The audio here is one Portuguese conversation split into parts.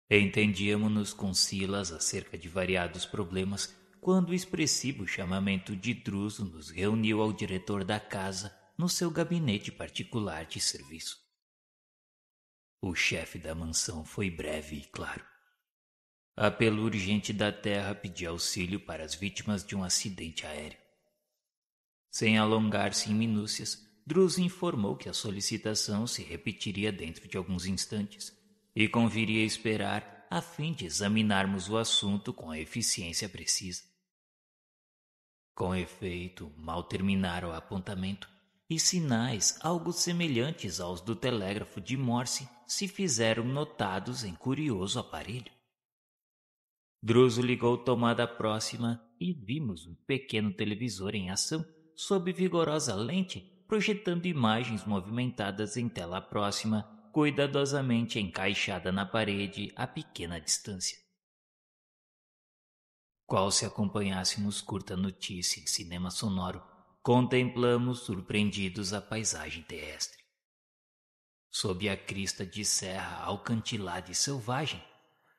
Entendíamos-nos com Silas acerca de variados problemas quando o expressivo chamamento de Druso nos reuniu ao diretor da casa no seu gabinete particular de serviço. O chefe da mansão foi breve e claro. Apelo urgente da terra pedia auxílio para as vítimas de um acidente aéreo. Sem alongar-se em minúcias, Druso informou que a solicitação se repetiria dentro de alguns instantes e conviria esperar a fim de examinarmos o assunto com a eficiência precisa. Com efeito, mal terminara o apontamento, e sinais algo semelhantes aos do telégrafo de Morse se fizeram notados em curioso aparelho. Druso ligou tomada próxima e vimos um pequeno televisor em ação, sob vigorosa lente, projetando imagens movimentadas em tela próxima, cuidadosamente encaixada na parede a pequena distância. Qual se acompanhássemos curta notícia em cinema sonoro, contemplamos surpreendidos a paisagem terrestre. Sob a crista de serra alcantilada e selvagem,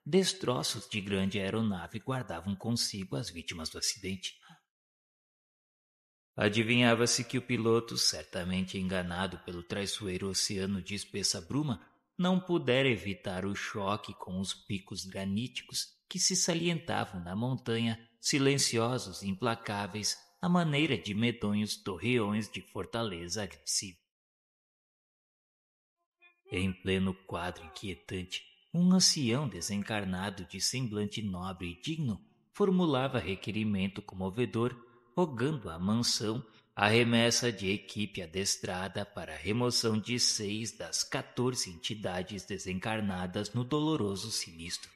destroços de grande aeronave guardavam consigo as vítimas do acidente. Adivinhava-se que o piloto, certamente enganado pelo traiçoeiro oceano de espessa bruma, não pudera evitar o choque com os picos graníticos que se salientavam na montanha, silenciosos e implacáveis, à maneira de medonhos torreões de fortaleza agressiva. Em pleno quadro inquietante, um ancião desencarnado de semblante nobre e digno formulava requerimento comovedor, rogando à mansão a remessa de equipe adestrada para a remoção de 6 das 14 entidades desencarnadas no doloroso sinistro.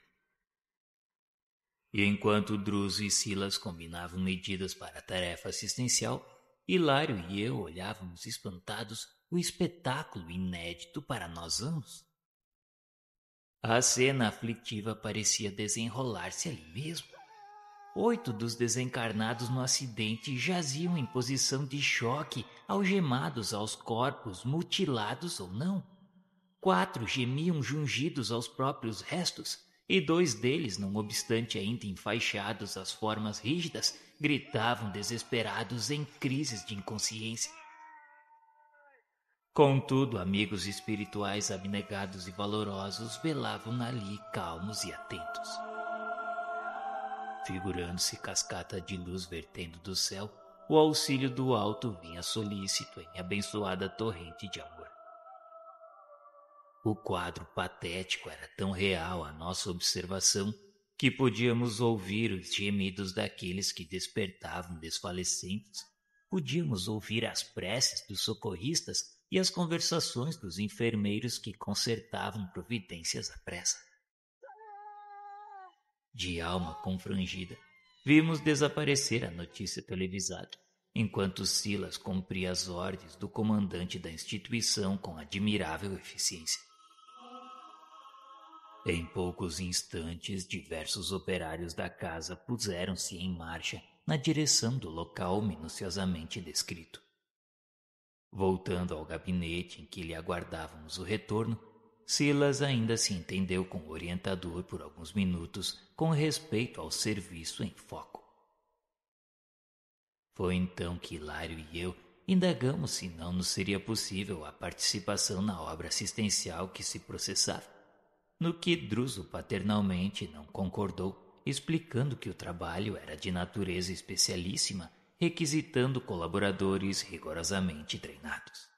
E enquanto Druso e Silas combinavam medidas para a tarefa assistencial, Hilário e eu olhávamos espantados o espetáculo inédito para nós ambos. A cena aflitiva parecia desenrolar-se ali mesmo. 8 dos desencarnados no acidente jaziam em posição de choque, algemados aos corpos, mutilados ou não. 4 gemiam jungidos aos próprios restos, e 2 deles, não obstante ainda enfaixados às formas rígidas, gritavam desesperados em crises de inconsciência. Contudo, amigos espirituais abnegados e valorosos velavam ali calmos e atentos. Figurando-se cascata de luz vertendo do céu, o auxílio do alto vinha solícito em abençoada torrente de amor. O quadro patético era tão real à nossa observação que podíamos ouvir os gemidos daqueles que despertavam desfalecentes, podíamos ouvir as preces dos socorristas e as conversações dos enfermeiros que consertavam providências à pressa. De alma confrangida, vimos desaparecer a notícia televisada, enquanto Silas cumpria as ordens do comandante da instituição com admirável eficiência. Em poucos instantes, diversos operários da casa puseram-se em marcha na direção do local minuciosamente descrito. Voltando ao gabinete em que lhe aguardávamos o retorno, Silas ainda se entendeu com o orientador por alguns minutos com respeito ao serviço em foco. Foi então que Hilário e eu indagamos se não nos seria possível a participação na obra assistencial que se processava, no que Druso paternalmente não concordou, explicando que o trabalho era de natureza especialíssima, requisitando colaboradores rigorosamente treinados.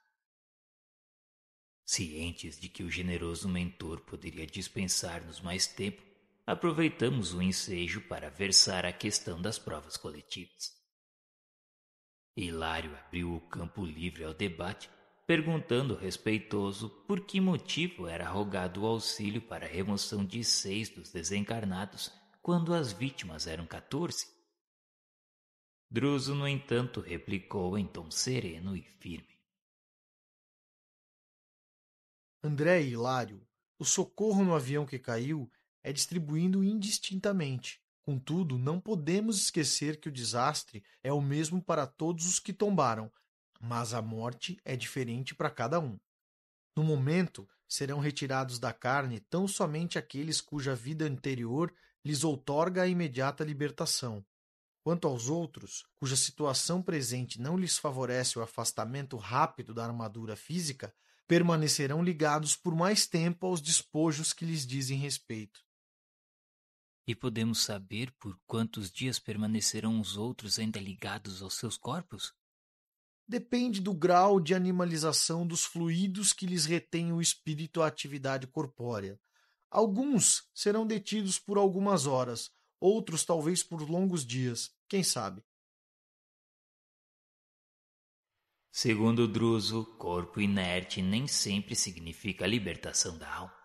Cientes de que o generoso mentor poderia dispensar-nos mais tempo, aproveitamos o ensejo para versar a questão das provas coletivas. Hilário abriu o campo livre ao debate, perguntando respeitoso por que motivo era rogado o auxílio para a remoção de 6 dos desencarnados, quando as vítimas eram 14. Druso, no entanto, replicou em tom sereno e firme. André e Hilário, o socorro no avião que caiu é distribuído indistintamente. Contudo, não podemos esquecer que o desastre é o mesmo para todos os que tombaram, mas a morte é diferente para cada um. No momento, Serão retirados da carne tão somente aqueles cuja vida anterior lhes outorga a imediata libertação. Quanto aos outros, cuja situação presente não lhes favorece o afastamento rápido da armadura física, permanecerão ligados por mais tempo aos despojos que lhes dizem respeito. E podemos saber por quantos dias permanecerão os outros ainda ligados aos seus corpos? Depende do grau de animalização dos fluidos que lhes retém o espírito à atividade corpórea. Alguns serão detidos por algumas horas, outros talvez por longos dias, quem sabe. Segundo Druso, corpo inerte nem sempre significa a libertação da alma.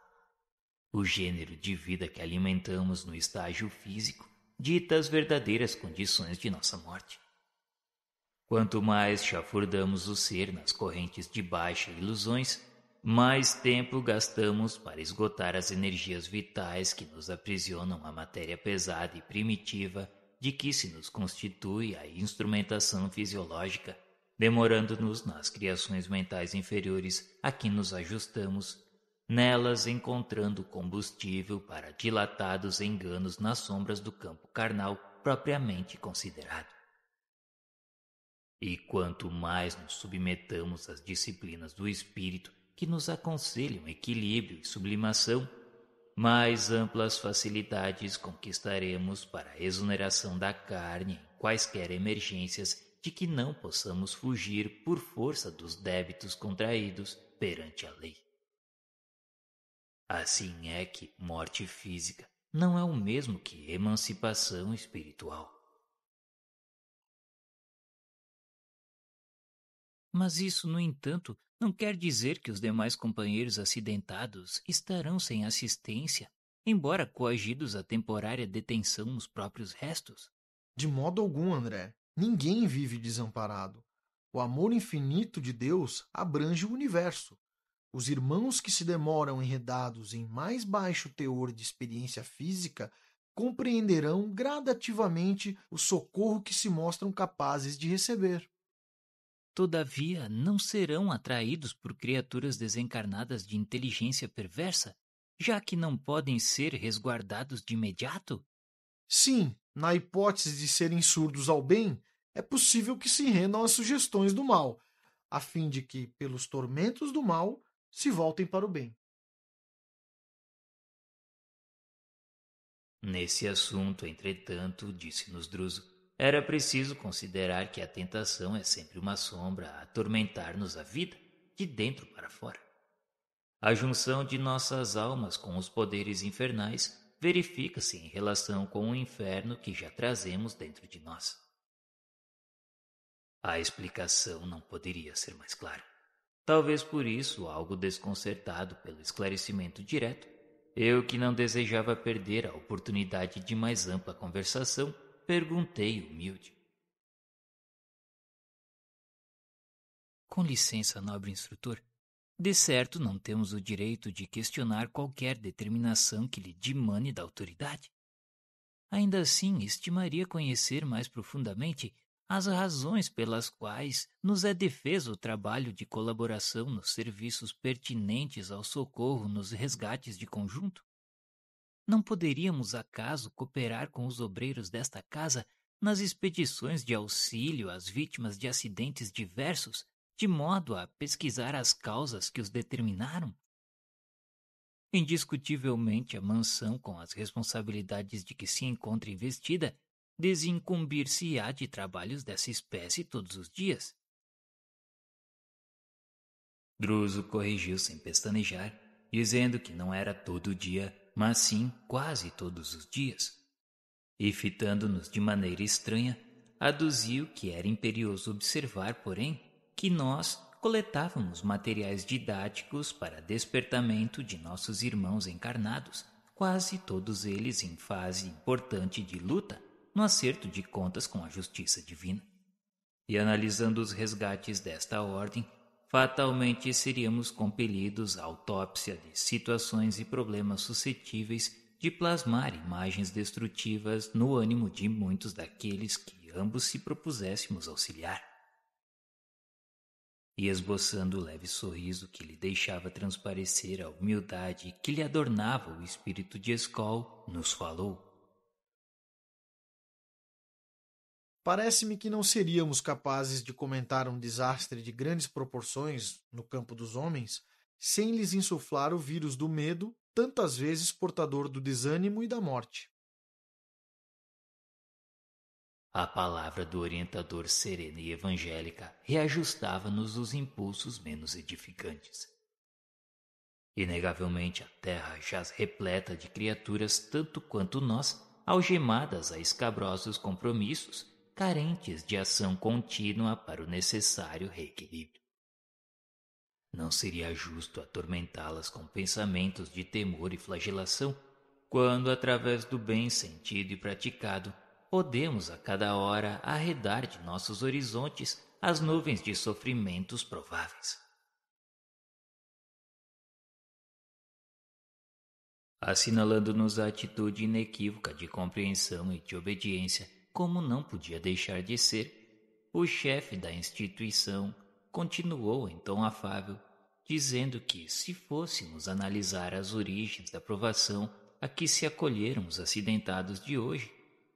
O gênero de vida que alimentamos no estágio físico dita as verdadeiras condições de nossa morte. Quanto mais chafurdamos o ser nas correntes de baixa ilusões, mais tempo gastamos para esgotar as energias vitais que nos aprisionam à matéria pesada e primitiva de que se nos constitui a instrumentação fisiológica, demorando-nos nas criações mentais inferiores a que nos ajustamos, nelas encontrando combustível para dilatados enganos nas sombras do campo carnal propriamente considerado. E quanto mais nos submetamos às disciplinas do espírito que nos aconselham equilíbrio e sublimação, mais amplas facilidades conquistaremos para a exoneração da carne em quaisquer emergências de que não possamos fugir por força dos débitos contraídos perante a lei. Assim é que morte física não é o mesmo que emancipação espiritual. Mas isso, no entanto, não quer dizer que os demais companheiros acidentados estarão sem assistência, embora coagidos à temporária detenção nos próprios restos. De modo algum, André. Ninguém vive desamparado. O amor infinito de Deus abrange o universo. Os irmãos que se demoram enredados em mais baixo teor de experiência física compreenderão gradativamente o socorro que se mostram capazes de receber. Todavia, não serão atraídos por criaturas desencarnadas de inteligência perversa, já que não podem ser resguardados de imediato? Sim, na hipótese de serem surdos ao bem, é possível que se rendam às sugestões do mal, a fim de que, pelos tormentos do mal, se voltem para o bem. Nesse assunto, entretanto, disse-nos Druso, era preciso considerar que a tentação é sempre uma sombra a atormentar-nos a vida, de dentro para fora. A junção de nossas almas com os poderes infernais verifica-se em relação com o inferno que já trazemos dentro de nós. A explicação não poderia ser mais clara. Talvez por isso, algo desconcertado pelo esclarecimento direto, eu que não desejava perder a oportunidade de mais ampla conversação, perguntei humilde. Com licença, nobre instrutor, de certo não temos o direito de questionar qualquer determinação que lhe dimane da autoridade. Ainda assim, estimaria conhecer mais profundamente as razões pelas quais nos é defeso o trabalho de colaboração nos serviços pertinentes ao socorro nos resgates de conjunto. Não poderíamos, acaso, cooperar com os obreiros desta casa nas expedições de auxílio às vítimas de acidentes diversos, de modo a pesquisar as causas que os determinaram? Indiscutivelmente, a mansão, com as responsabilidades de que se encontra investida, desincumbir-se-á de trabalhos dessa espécie todos os dias. Druso corrigiu sem pestanejar, dizendo que não era todo dia, mas sim quase todos os dias. E fitando-nos de maneira estranha, aduziu que era imperioso observar, porém, que nós coletávamos materiais didáticos para despertamento de nossos irmãos encarnados, quase todos eles em fase importante de luta, no acerto de contas com a justiça divina. E analisando os resgates desta ordem, fatalmente seríamos compelidos à autópsia de situações e problemas suscetíveis de plasmar imagens destrutivas no ânimo de muitos daqueles que ambos se propuséssemos auxiliar. e esboçando o leve sorriso que lhe deixava transparecer a humildade que lhe adornava o espírito de Skoll, nos falou. Parece-me que não seríamos capazes de comentar um desastre de grandes proporções no campo dos homens sem lhes insuflar o vírus do medo, tantas vezes portador do desânimo e da morte. A palavra do orientador serena e evangélica reajustava-nos os impulsos menos edificantes. Inegavelmente a terra jaz repleta de criaturas tanto quanto nós, algemadas a escabrosos compromissos, carentes de ação contínua para o necessário reequilíbrio. Não seria justo atormentá-las com pensamentos de temor e flagelação, quando, através do bem sentido e praticado, podemos a cada hora arredar de nossos horizontes as nuvens de sofrimentos prováveis. Assinalando-nos a atitude inequívoca de compreensão e de obediência, como não podia deixar de ser, o chefe da instituição continuou em tom afável, dizendo que, se fôssemos analisar as origens da provação a que se acolheram os acidentados de hoje,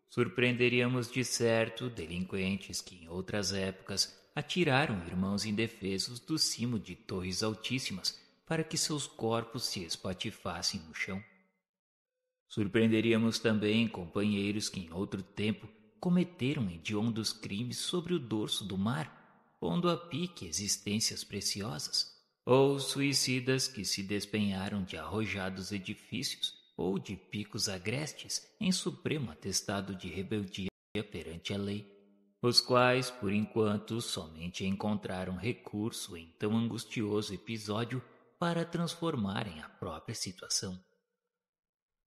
surpreenderíamos de certo delinquentes que em outras épocas atiraram irmãos indefesos do cimo de torres altíssimas para que seus corpos se espatifassem no chão. Surpreenderíamos também companheiros que em outro tempo cometeram hediondos crimes sobre o dorso do mar, pondo a pique existências preciosas, ou suicidas que se despenharam de arrojados edifícios ou de picos agrestes em supremo atestado de rebeldia perante a lei, os quais, por enquanto, somente encontraram recurso em tão angustioso episódio para transformarem a própria situação.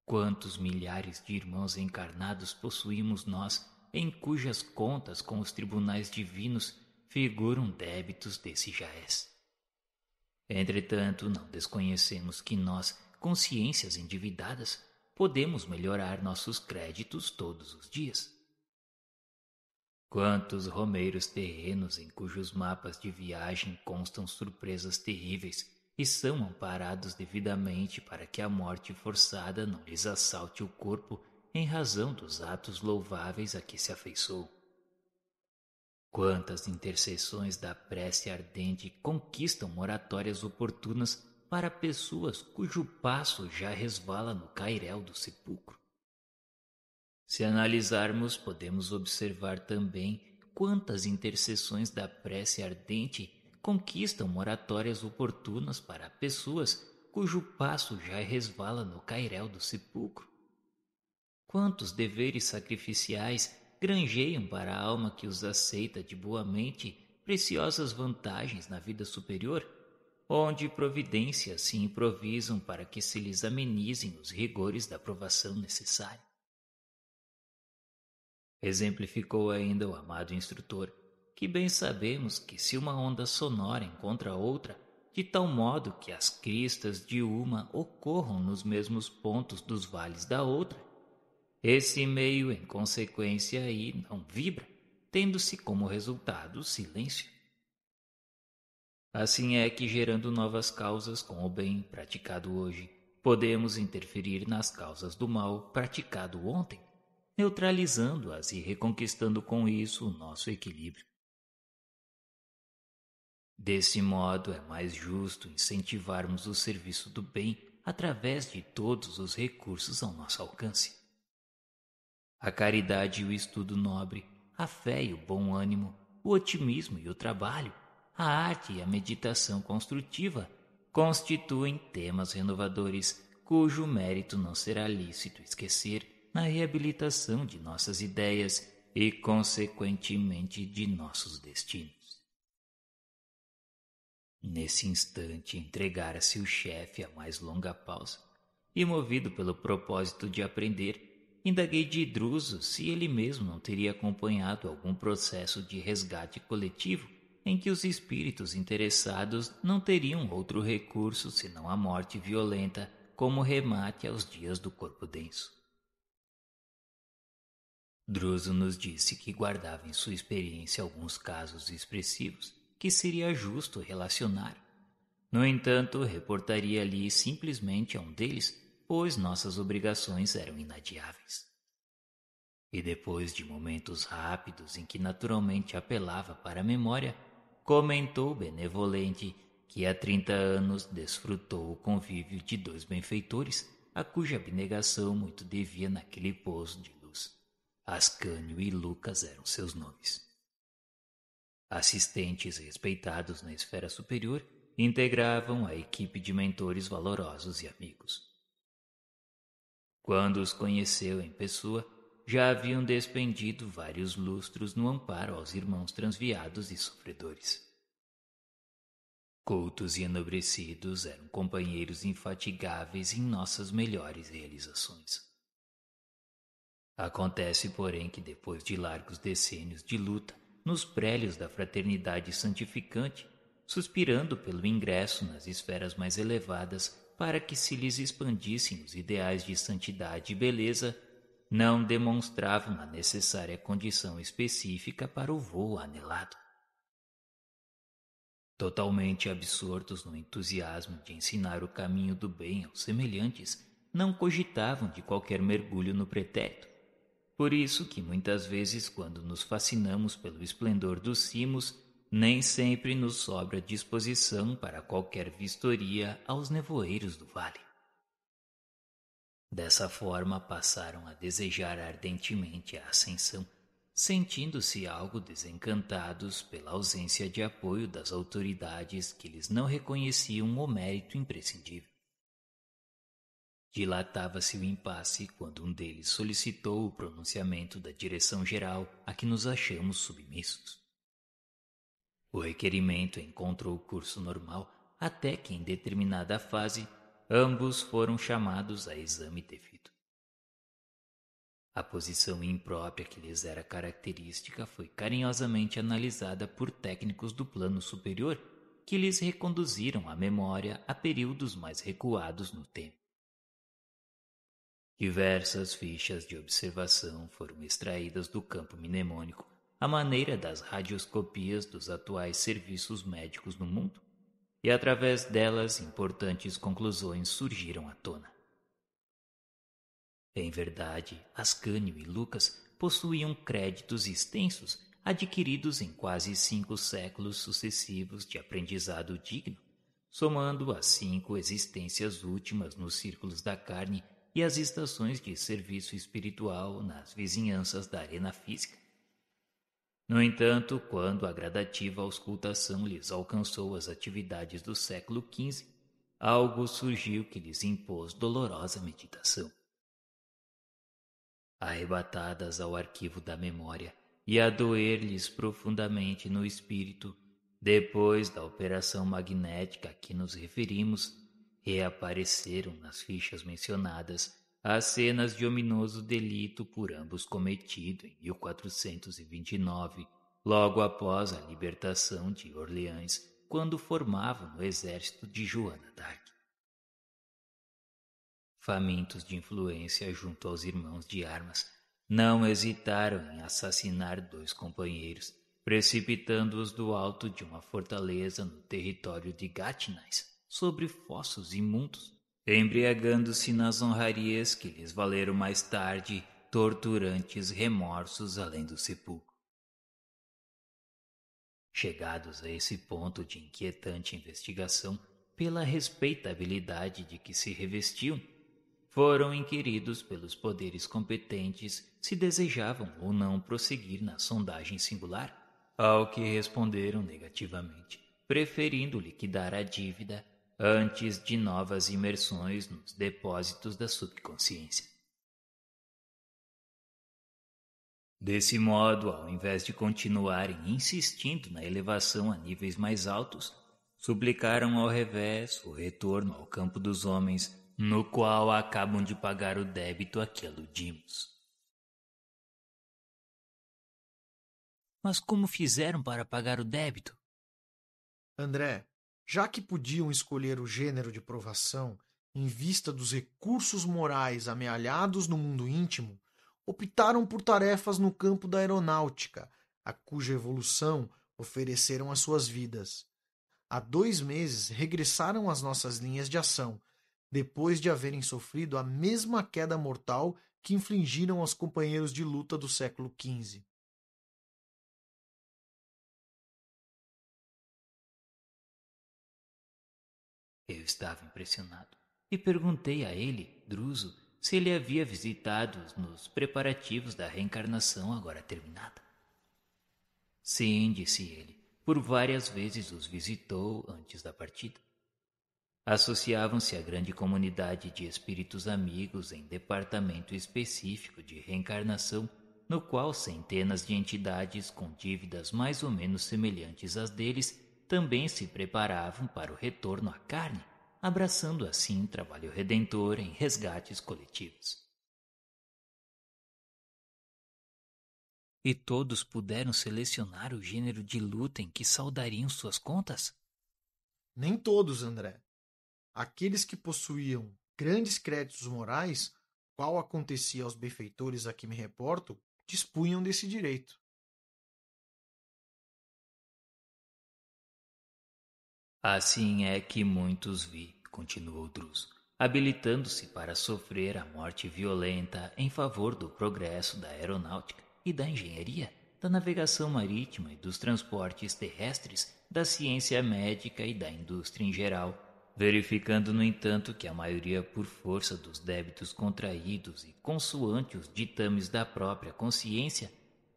Quantos milhares de irmãos encarnados possuímos nós, em cujas contas com os tribunais divinos figuram débitos desse jaez. Entretanto, não desconhecemos que nós, consciências endividadas, podemos melhorar nossos créditos todos os dias. Quantos romeiros terrenos em cujos mapas de viagem constam surpresas terríveis e são amparados devidamente para que a morte forçada não lhes assalte o corpo em razão dos atos louváveis a que se afeiçoou. Quantas intercessões da prece ardente conquistam moratórias oportunas para pessoas cujo passo já resvala no cairel do sepulcro. Se analisarmos, podemos observar também quantas intercessões da prece ardente conquistam moratórias oportunas para pessoas cujo passo já resvala no cairel do sepulcro. Quantos deveres sacrificiais granjeiam para a alma que os aceita de boa mente preciosas vantagens na vida superior, onde providências se improvisam para que se lhes amenizem os rigores da provação necessária. Exemplificou ainda o amado instrutor, que bem sabemos que se uma onda sonora encontra outra, de tal modo que as cristas de uma ocorram nos mesmos pontos dos vales da outra, esse meio, em consequência, aí não vibra, tendo-se como resultado o silêncio. Assim é que, gerando novas causas com o bem praticado hoje, podemos interferir nas causas do mal praticado ontem, neutralizando-as e reconquistando com isso o nosso equilíbrio. Desse modo, é mais justo incentivarmos o serviço do bem através de todos os recursos ao nosso alcance. A caridade e o estudo nobre, a fé e o bom ânimo, o otimismo e o trabalho, a arte e a meditação construtiva constituem temas renovadores cujo mérito não será lícito esquecer na reabilitação de nossas ideias e, consequentemente, de nossos destinos. Nesse instante, entregara-se o chefe à mais longa pausa, e, movido pelo propósito de aprender, indaguei de Druso se ele mesmo não teria acompanhado algum processo de resgate coletivo em que os espíritos interessados não teriam outro recurso senão a morte violenta como remate aos dias do corpo denso. Druso nos disse que guardava em sua experiência alguns casos expressivos, que seria justo relacionar. No entanto, reportaria ali simplesmente a um deles, pois nossas obrigações eram inadiáveis. E depois de momentos rápidos em que naturalmente apelava para a memória, comentou benevolente que há 30 anos desfrutou o convívio de 2 benfeitores, a cuja abnegação muito devia naquele poço de luz. Ascânio e Lucas eram seus nomes. Assistentes respeitados na esfera superior, integravam a equipe de mentores valorosos e amigos. Quando os conheceu em pessoa, já haviam despendido vários lustros no amparo aos irmãos transviados e sofredores. Cultos e enobrecidos eram companheiros infatigáveis em nossas melhores realizações. Acontece, porém, que depois de largos decênios de luta nos prélios da fraternidade santificante, suspirando pelo ingresso nas esferas mais elevadas para que se lhes expandissem os ideais de santidade e beleza, não demonstravam a necessária condição específica para o voo anelado. Totalmente absortos no entusiasmo de ensinar o caminho do bem aos semelhantes, não cogitavam de qualquer mergulho no pretérito. Por isso que muitas vezes, quando nos fascinamos pelo esplendor dos cimos, nem sempre nos sobra disposição para qualquer vistoria aos nevoeiros do vale. Dessa forma passaram a desejar ardentemente a ascensão, sentindo-se algo desencantados pela ausência de apoio das autoridades que lhes não reconheciam o mérito imprescindível. Dilatava-se o impasse quando um deles solicitou o pronunciamento da direção geral a que nos achamos submissos. O requerimento encontrou o curso normal até que, em determinada fase, ambos foram chamados a exame devido. A posição imprópria que lhes era característica foi carinhosamente analisada por técnicos do plano superior que lhes reconduziram a memória a períodos mais recuados no tempo. Diversas fichas de observação foram extraídas do campo mnemônico à maneira das radioscopias dos atuais serviços médicos no mundo, e através delas importantes conclusões surgiram à tona. Em verdade, Ascânio e Lucas possuíam créditos extensos adquiridos em quase 5 séculos sucessivos de aprendizado digno, somando as 5 existências últimas nos círculos da carne e as estações de serviço espiritual nas vizinhanças da arena física. No entanto, quando a gradativa auscultação lhes alcançou as atividades do século XV, algo surgiu que lhes impôs dolorosa meditação. Arrebatadas ao arquivo da memória e a doer-lhes profundamente no espírito, depois da operação magnética a que nos referimos, reapareceram nas fichas mencionadas as cenas de ominoso delito por ambos cometido em 1429, logo após a libertação de Orleans, quando formavam o exército de Joana d'Arc. Famintos de influência junto aos irmãos de armas, não hesitaram em assassinar 2 companheiros, precipitando-os do alto de uma fortaleza no território de Gatnais, sobre fossos imundos, embriagando-se nas honrarias que lhes valeram mais tarde torturantes remorsos além do sepulcro. Chegados a esse ponto de inquietante investigação, pela respeitabilidade de que se revestiam, foram inquiridos pelos poderes competentes se desejavam ou não prosseguir na sondagem singular, ao que responderam negativamente, preferindo liquidar a dívida antes de novas imersões nos depósitos da subconsciência. Desse modo, ao invés de continuarem insistindo na elevação a níveis mais altos, suplicaram ao revés o retorno ao campo dos homens, no qual acabam de pagar o débito a que aludimos. Mas como fizeram para pagar o débito? André, já que podiam escolher o gênero de provação em vista dos recursos morais amealhados no mundo íntimo, optaram por tarefas no campo da aeronáutica, a cuja evolução ofereceram as suas vidas. Há 2 meses regressaram às nossas linhas de ação, depois de haverem sofrido a mesma queda mortal que infligiram aos companheiros de luta do século XV. Eu estava impressionado e perguntei a ele, Druso, se ele havia visitado nos preparativos da reencarnação agora terminada. Sim, disse ele, por várias vezes os visitou antes da partida. Associavam-se à grande comunidade de espíritos amigos em departamento específico de reencarnação, no qual centenas de entidades com dívidas mais ou menos semelhantes às deles também se preparavam para o retorno à carne, abraçando assim trabalho redentor em resgates coletivos. E todos puderam selecionar o gênero de luta em que saldariam suas contas? Nem todos, André. Aqueles que possuíam grandes créditos morais, qual acontecia aos benfeitores a que me reporto, dispunham desse direito. Assim é que muitos vi, continuou Druso, habilitando-se para sofrer a morte violenta em favor do progresso da aeronáutica e da engenharia, da navegação marítima e dos transportes terrestres, da ciência médica e da indústria em geral, verificando, no entanto, que a maioria, por força dos débitos contraídos e consoante os ditames da própria consciência,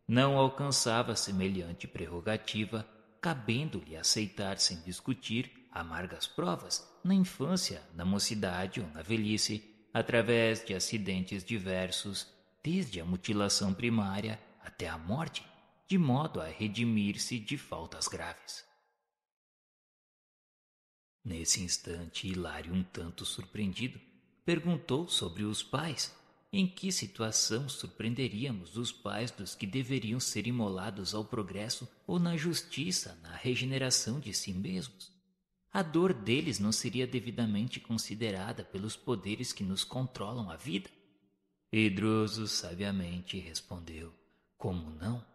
não alcançava semelhante prerrogativa, cabendo-lhe aceitar sem discutir amargas provas na infância, na mocidade ou na velhice, através de acidentes diversos, desde a mutilação primária até a morte, de modo a redimir-se de faltas graves. Nesse instante, Hilário, um tanto surpreendido, perguntou sobre os pais. Em que situação surpreenderíamos os pais dos que deveriam ser imolados ao progresso ou na justiça, na regeneração de si mesmos? A dor deles não seria devidamente considerada pelos poderes que nos controlam a vida? E Druso sabiamente respondeu, como não?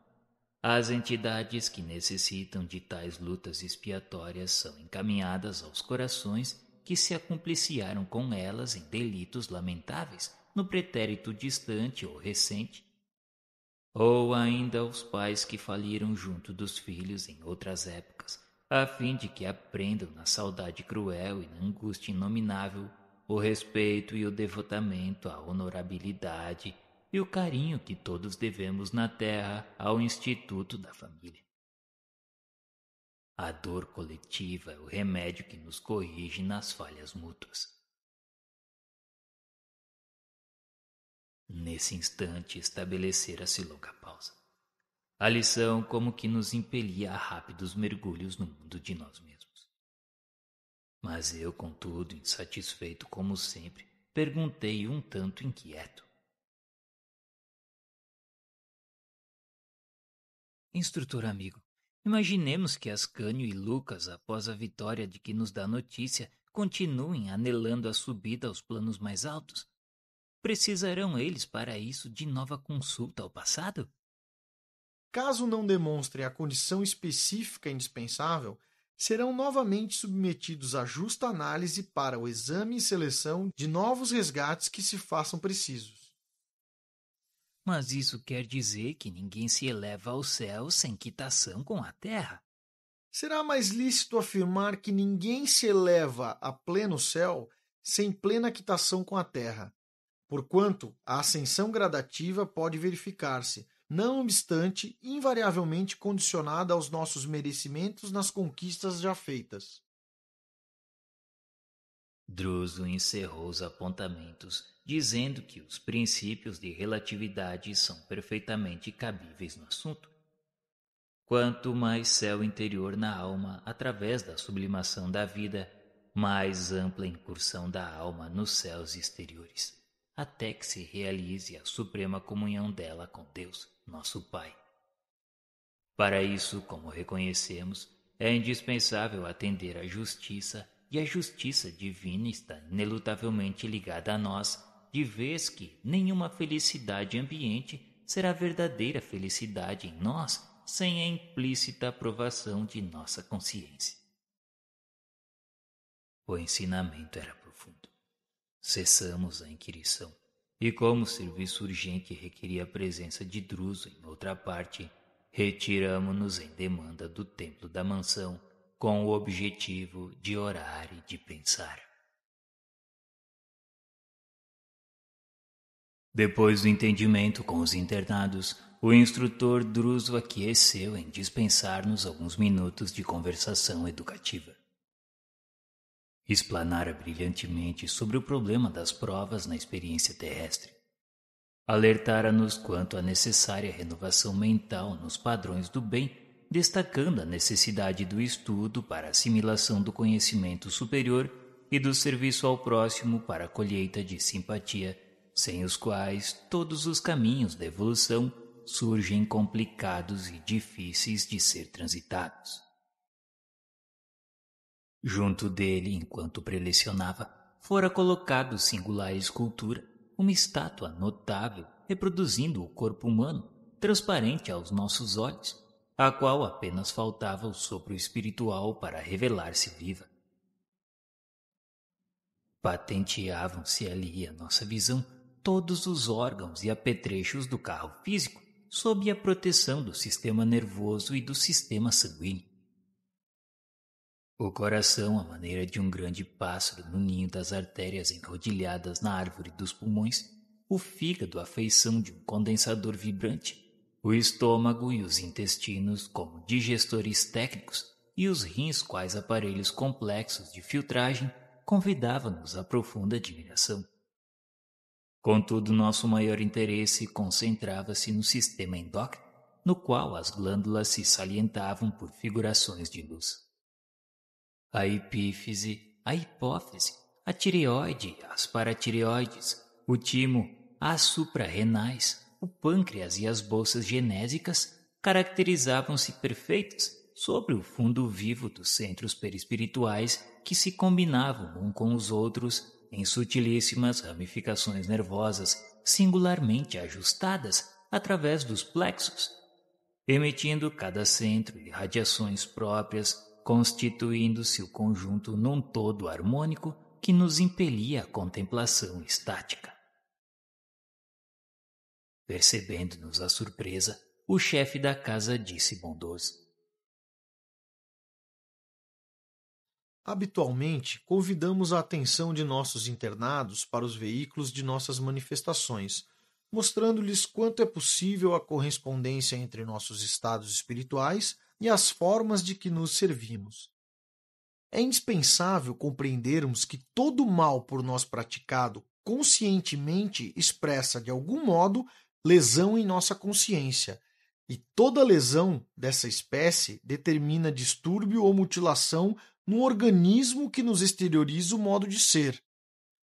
As entidades que necessitam de tais lutas expiatórias são encaminhadas aos corações que se acumpliciaram com elas em delitos lamentáveis no pretérito distante ou recente, ou ainda aos pais que faliram junto dos filhos em outras épocas, a fim de que aprendam na saudade cruel e na angústia inominável o respeito e o devotamento à honorabilidade e o carinho que todos devemos na terra ao instituto da família. A dor coletiva é o remédio que nos corrige nas falhas mútuas. Nesse instante estabelecera-se longa pausa. A lição como que nos impelia a rápidos mergulhos no mundo de nós mesmos. Mas eu, contudo, insatisfeito como sempre, perguntei um tanto inquieto. Instrutor amigo, imaginemos que Ascânio e Lucas, após a vitória de que nos dá notícia, continuem anelando a subida aos planos mais altos. Precisarão eles, para isso, de nova consulta ao passado? Caso não demonstrem a condição específica indispensável, serão novamente submetidos a justa análise para o exame e seleção de novos resgates que se façam precisos. Mas isso quer dizer que ninguém se eleva ao céu sem quitação com a terra. Será mais lícito afirmar que ninguém se eleva a pleno céu sem plena quitação com a terra, porquanto a ascensão gradativa pode verificar-se, não obstante, invariavelmente condicionada aos nossos merecimentos nas conquistas já feitas. Druso encerrou os apontamentos, dizendo que os princípios de relatividade são perfeitamente cabíveis no assunto. Quanto mais céu interior na alma através da sublimação da vida, mais ampla incursão da alma nos céus exteriores, até que se realize a suprema comunhão dela com Deus, nosso Pai. Para isso, como reconhecemos, é indispensável atender à justiça, e a justiça divina está inelutavelmente ligada a nós, de vez que nenhuma felicidade ambiente será verdadeira felicidade em nós sem a implícita aprovação de nossa consciência. O ensinamento era profundo. Cessamos a inquirição, e como o serviço urgente requeria a presença de Druso em outra parte, retiramo-nos em demanda do templo da mansão, com o objetivo de orar e de pensar. Depois do entendimento com os internados, o instrutor Druso aqueceu em dispensar-nos alguns minutos de conversação educativa. Explanara brilhantemente sobre o problema das provas na experiência terrestre. Alertara-nos quanto à necessária renovação mental nos padrões do bem, destacando a necessidade do estudo para a assimilação do conhecimento superior e do serviço ao próximo para a colheita de simpatia, sem os quais todos os caminhos da evolução surgem complicados e difíceis de ser transitados. Junto dele, enquanto prelecionava, fora colocado singular escultura, uma estátua notável reproduzindo o corpo humano, transparente aos nossos olhos, a qual apenas faltava o sopro espiritual para revelar-se viva. Patenteavam-se ali à nossa visão todos os órgãos e apetrechos do carro físico, sob a proteção do sistema nervoso e do sistema sanguíneo. O coração, à maneira de um grande pássaro no ninho das artérias enrodilhadas na árvore dos pulmões, o fígado à feição de um condensador vibrante, o estômago e os intestinos como digestores técnicos e os rins quais aparelhos complexos de filtragem convidavam-nos a profunda admiração. Contudo, nosso maior interesse concentrava-se no sistema endócrino, no qual as glândulas se salientavam por figurações de luz. A epífise, a hipófise, a tireoide, as paratireoides, o timo, as suprarrenais, o pâncreas e as bolsas genésicas caracterizavam-se perfeitas sobre o fundo vivo dos centros perispirituais que se combinavam um com os outros em sutilíssimas ramificações nervosas singularmente ajustadas através dos plexos, emitindo cada centro irradiações próprias, constituindo-se o conjunto num todo harmônico que nos impelia à contemplação estática. Percebendo-nos a surpresa, o chefe da casa disse bondoso: Habitualmente, convidamos a atenção de nossos internados para os veículos de nossas manifestações, mostrando-lhes quanto é possível a correspondência entre nossos estados espirituais e as formas de que nos servimos. É indispensável compreendermos que todo mal por nós praticado conscientemente expressa, de algum modo, lesão em nossa consciência, e toda lesão dessa espécie determina distúrbio ou mutilação no organismo que nos exterioriza o modo de ser.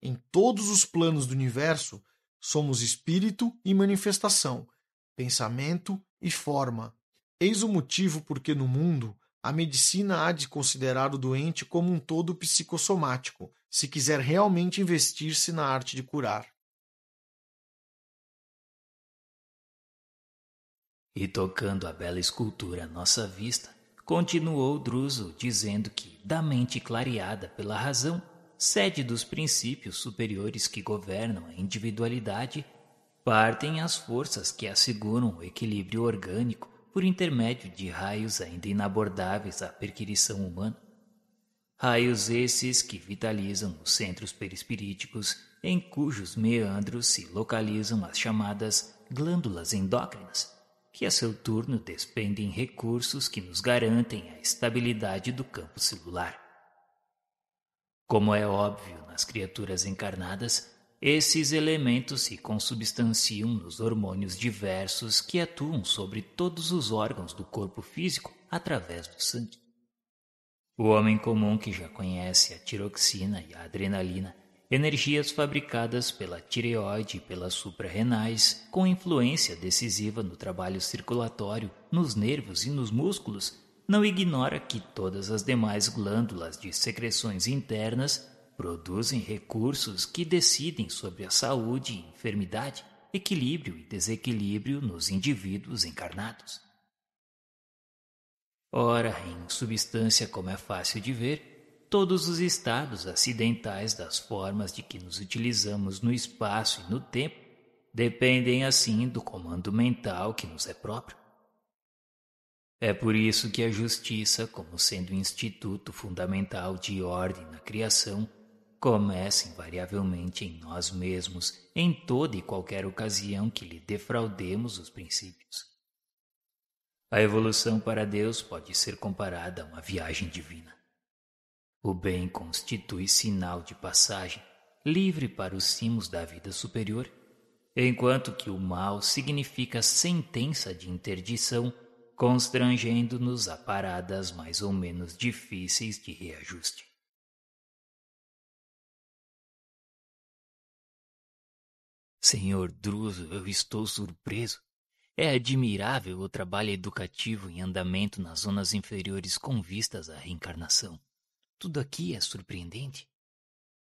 Em todos os planos do universo, somos espírito e manifestação, pensamento e forma. Eis o motivo porque no mundo a medicina há de considerar o doente como um todo psicossomático, se quiser realmente investir-se na arte de curar. E tocando a bela escultura à nossa vista, continuou Druso dizendo que, da mente clareada pela razão, sede dos princípios superiores que governam a individualidade, partem as forças que asseguram o equilíbrio orgânico por intermédio de raios ainda inabordáveis à perquirição humana. Raios esses que vitalizam os centros perispiríticos, em cujos meandros se localizam as chamadas glândulas endócrinas, que a seu turno despendem recursos que nos garantem a estabilidade do campo celular. Como é óbvio nas criaturas encarnadas, esses elementos se consubstanciam nos hormônios diversos que atuam sobre todos os órgãos do corpo físico através do sangue. O homem comum que já conhece a tiroxina e a adrenalina, energias fabricadas pela tireoide e pelas suprarrenais, com influência decisiva no trabalho circulatório, nos nervos e nos músculos, não ignora que todas as demais glândulas de secreções internas produzem recursos que decidem sobre a saúde e enfermidade, equilíbrio e desequilíbrio nos indivíduos encarnados. Ora, em substância, como é fácil de ver, todos os estados acidentais das formas de que nos utilizamos no espaço e no tempo dependem assim do comando mental que nos é próprio. É por isso que a justiça, como sendo o instituto fundamental de ordem na criação, começa invariavelmente em nós mesmos, em toda e qualquer ocasião que lhe defraudemos os princípios. A evolução para Deus pode ser comparada a uma viagem divina. O bem constitui sinal de passagem, livre para os cimos da vida superior, enquanto que o mal significa sentença de interdição, constrangendo-nos a paradas mais ou menos difíceis de reajuste. Senhor Druso, eu estou surpreso. É admirável o trabalho educativo em andamento nas zonas inferiores com vistas à reencarnação. Tudo aqui é surpreendente.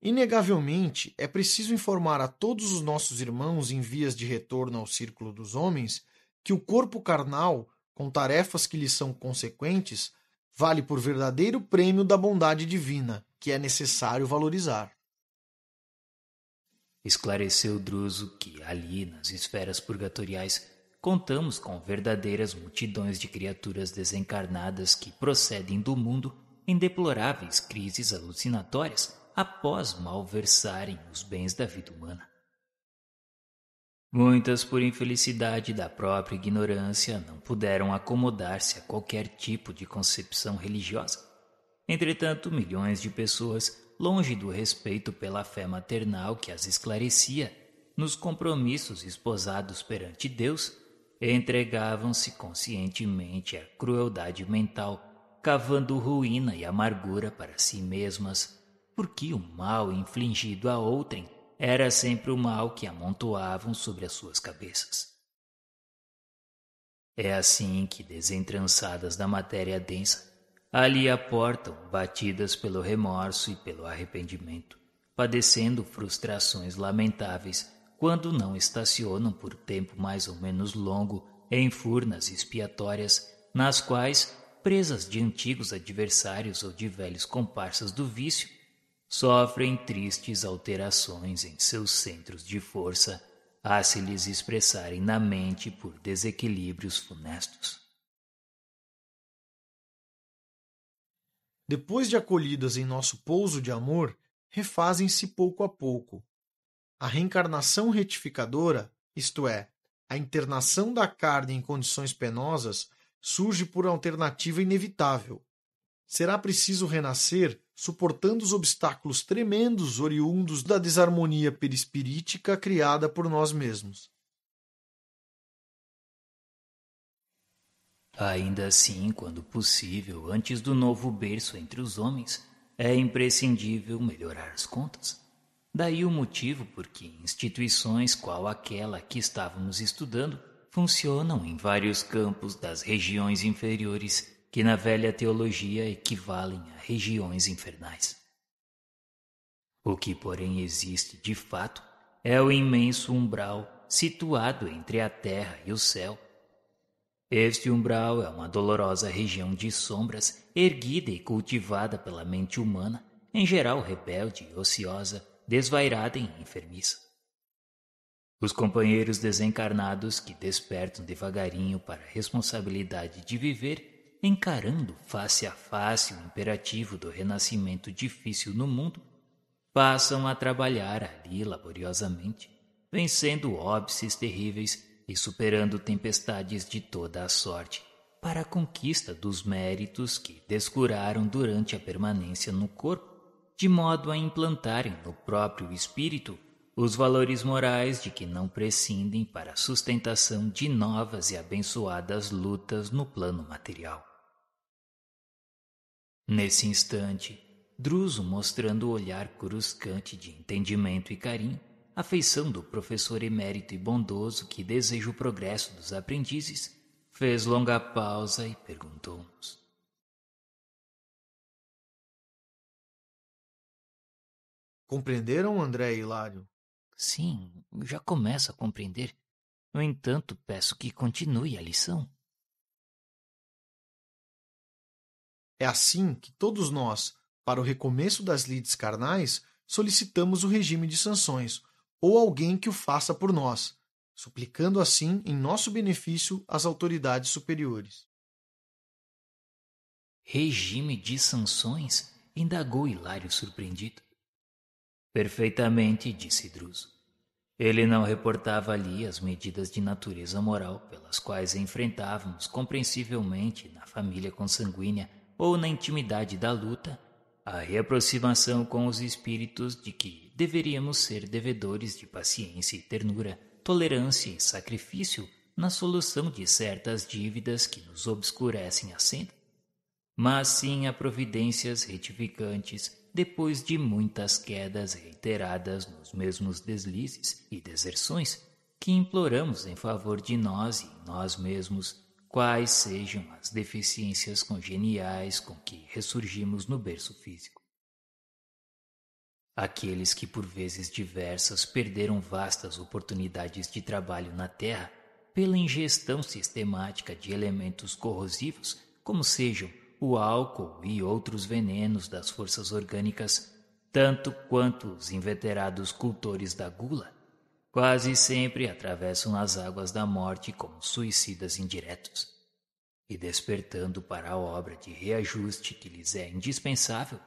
Inegavelmente, é preciso informar a todos os nossos irmãos em vias de retorno ao círculo dos homens que o corpo carnal, com tarefas que lhe são consequentes, vale por verdadeiro prêmio da bondade divina, que é necessário valorizar. Esclareceu Druso que ali, nas esferas purgatoriais, contamos com verdadeiras multidões de criaturas desencarnadas que procedem do mundo em deploráveis crises alucinatórias após malversarem os bens da vida humana. Muitas, por infelicidade da própria ignorância, não puderam acomodar-se a qualquer tipo de concepção religiosa. Entretanto, milhões de pessoas, longe do respeito pela fé maternal que as esclarecia, nos compromissos esposados perante Deus, entregavam-se conscientemente à crueldade mental, cavando ruína e amargura para si mesmas, porque o mal infligido a outrem era sempre o mal que amontoavam sobre as suas cabeças. É assim que, desentrançadas da matéria densa, ali aportam, batidas pelo remorso e pelo arrependimento, padecendo frustrações lamentáveis quando não estacionam por tempo mais ou menos longo em furnas expiatórias, nas quais, presas de antigos adversários ou de velhos comparsas do vício, sofrem tristes alterações em seus centros de força, a se lhes expressarem na mente por desequilíbrios funestos. Depois de acolhidas em nosso pouso de amor, refazem-se pouco a pouco. A reencarnação retificadora, isto é, a internação da carne em condições penosas, surge por alternativa inevitável. Será preciso renascer suportando os obstáculos tremendos oriundos da desarmonia perispirítica criada por nós mesmos. Ainda assim, quando possível, antes do novo berço entre os homens, é imprescindível melhorar as contas. Daí o motivo por que instituições qual aquela que estávamos estudando funcionam em vários campos das regiões inferiores que na velha teologia equivalem a regiões infernais. O que, porém, existe de fato é o imenso umbral situado entre a terra e o céu. Este umbral é uma dolorosa região de sombras erguida e cultivada pela mente humana, em geral rebelde e ociosa, desvairada e enfermiça. Os companheiros desencarnados que despertam devagarinho para a responsabilidade de viver, encarando face a face o imperativo do renascimento difícil no mundo, passam a trabalhar ali laboriosamente, vencendo óbices terríveis e superando tempestades de toda a sorte, para a conquista dos méritos que descuraram durante a permanência no corpo, de modo a implantarem no próprio espírito os valores morais de que não prescindem para a sustentação de novas e abençoadas lutas no plano material. Nesse instante, Druso, mostrando o olhar coruscante de entendimento e carinho, a feição do professor emérito e bondoso que deseja o progresso dos aprendizes, fez longa pausa e perguntou-nos: Compreenderam, André e Hilário? Sim, já começo a compreender. No entanto, peço que continue a lição. É assim que todos nós, para o recomeço das lides carnais, solicitamos o regime de sanções, ou alguém que o faça por nós, suplicando assim em nosso benefício as autoridades superiores. Regime de sanções? Indagou Hilário surpreendido. Perfeitamente, disse Druso. Ele não reportava ali as medidas de natureza moral pelas quais enfrentávamos compreensivelmente na família consanguínea ou na intimidade da luta a reaproximação com os espíritos de que deveríamos ser devedores de paciência e ternura, tolerância e sacrifício na solução de certas dívidas que nos obscurecem a senda, mas sim a providências retificantes depois de muitas quedas reiteradas nos mesmos deslizes e deserções que imploramos em favor de nós e nós mesmos, quais sejam as deficiências congeniais com que ressurgimos no berço físico. Aqueles que por vezes diversas perderam vastas oportunidades de trabalho na terra pela ingestão sistemática de elementos corrosivos, como sejam o álcool e outros venenos das forças orgânicas, tanto quanto os inveterados cultores da gula, quase sempre atravessam as águas da morte como suicidas indiretos. E despertando para a obra de reajuste que lhes é indispensável,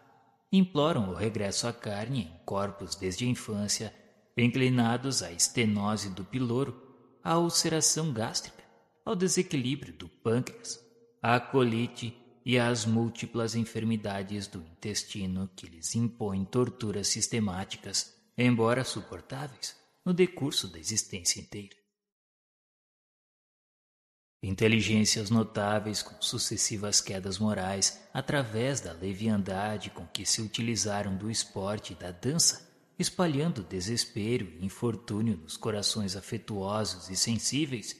imploram o regresso à carne em corpos desde a infância, inclinados à estenose do piloro, à ulceração gástrica, ao desequilíbrio do pâncreas, à colite e às múltiplas enfermidades do intestino que lhes impõem torturas sistemáticas, embora suportáveis, no decurso da existência inteira. Inteligências notáveis com sucessivas quedas morais através da leviandade com que se utilizaram do esporte e da dança, espalhando desespero e infortúnio nos corações afetuosos e sensíveis,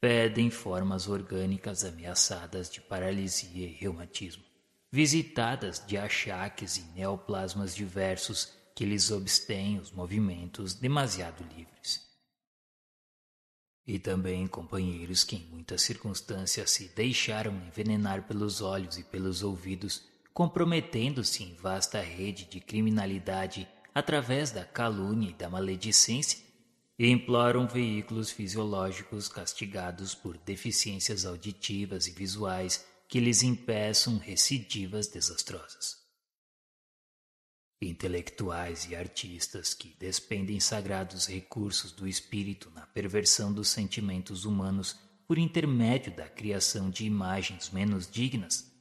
pedem formas orgânicas ameaçadas de paralisia e reumatismo, visitadas de achaques e neoplasmas diversos que lhes obstêm os movimentos demasiado livres. E também companheiros que em muitas circunstâncias se deixaram envenenar pelos olhos e pelos ouvidos, comprometendo-se em vasta rede de criminalidade através da calúnia e da maledicência, e imploram veículos fisiológicos castigados por deficiências auditivas e visuais que lhes impeçam recidivas desastrosas. Intelectuais e artistas que despendem sagrados recursos do espírito na perversão dos sentimentos humanos por intermédio da criação de imagens menos dignas,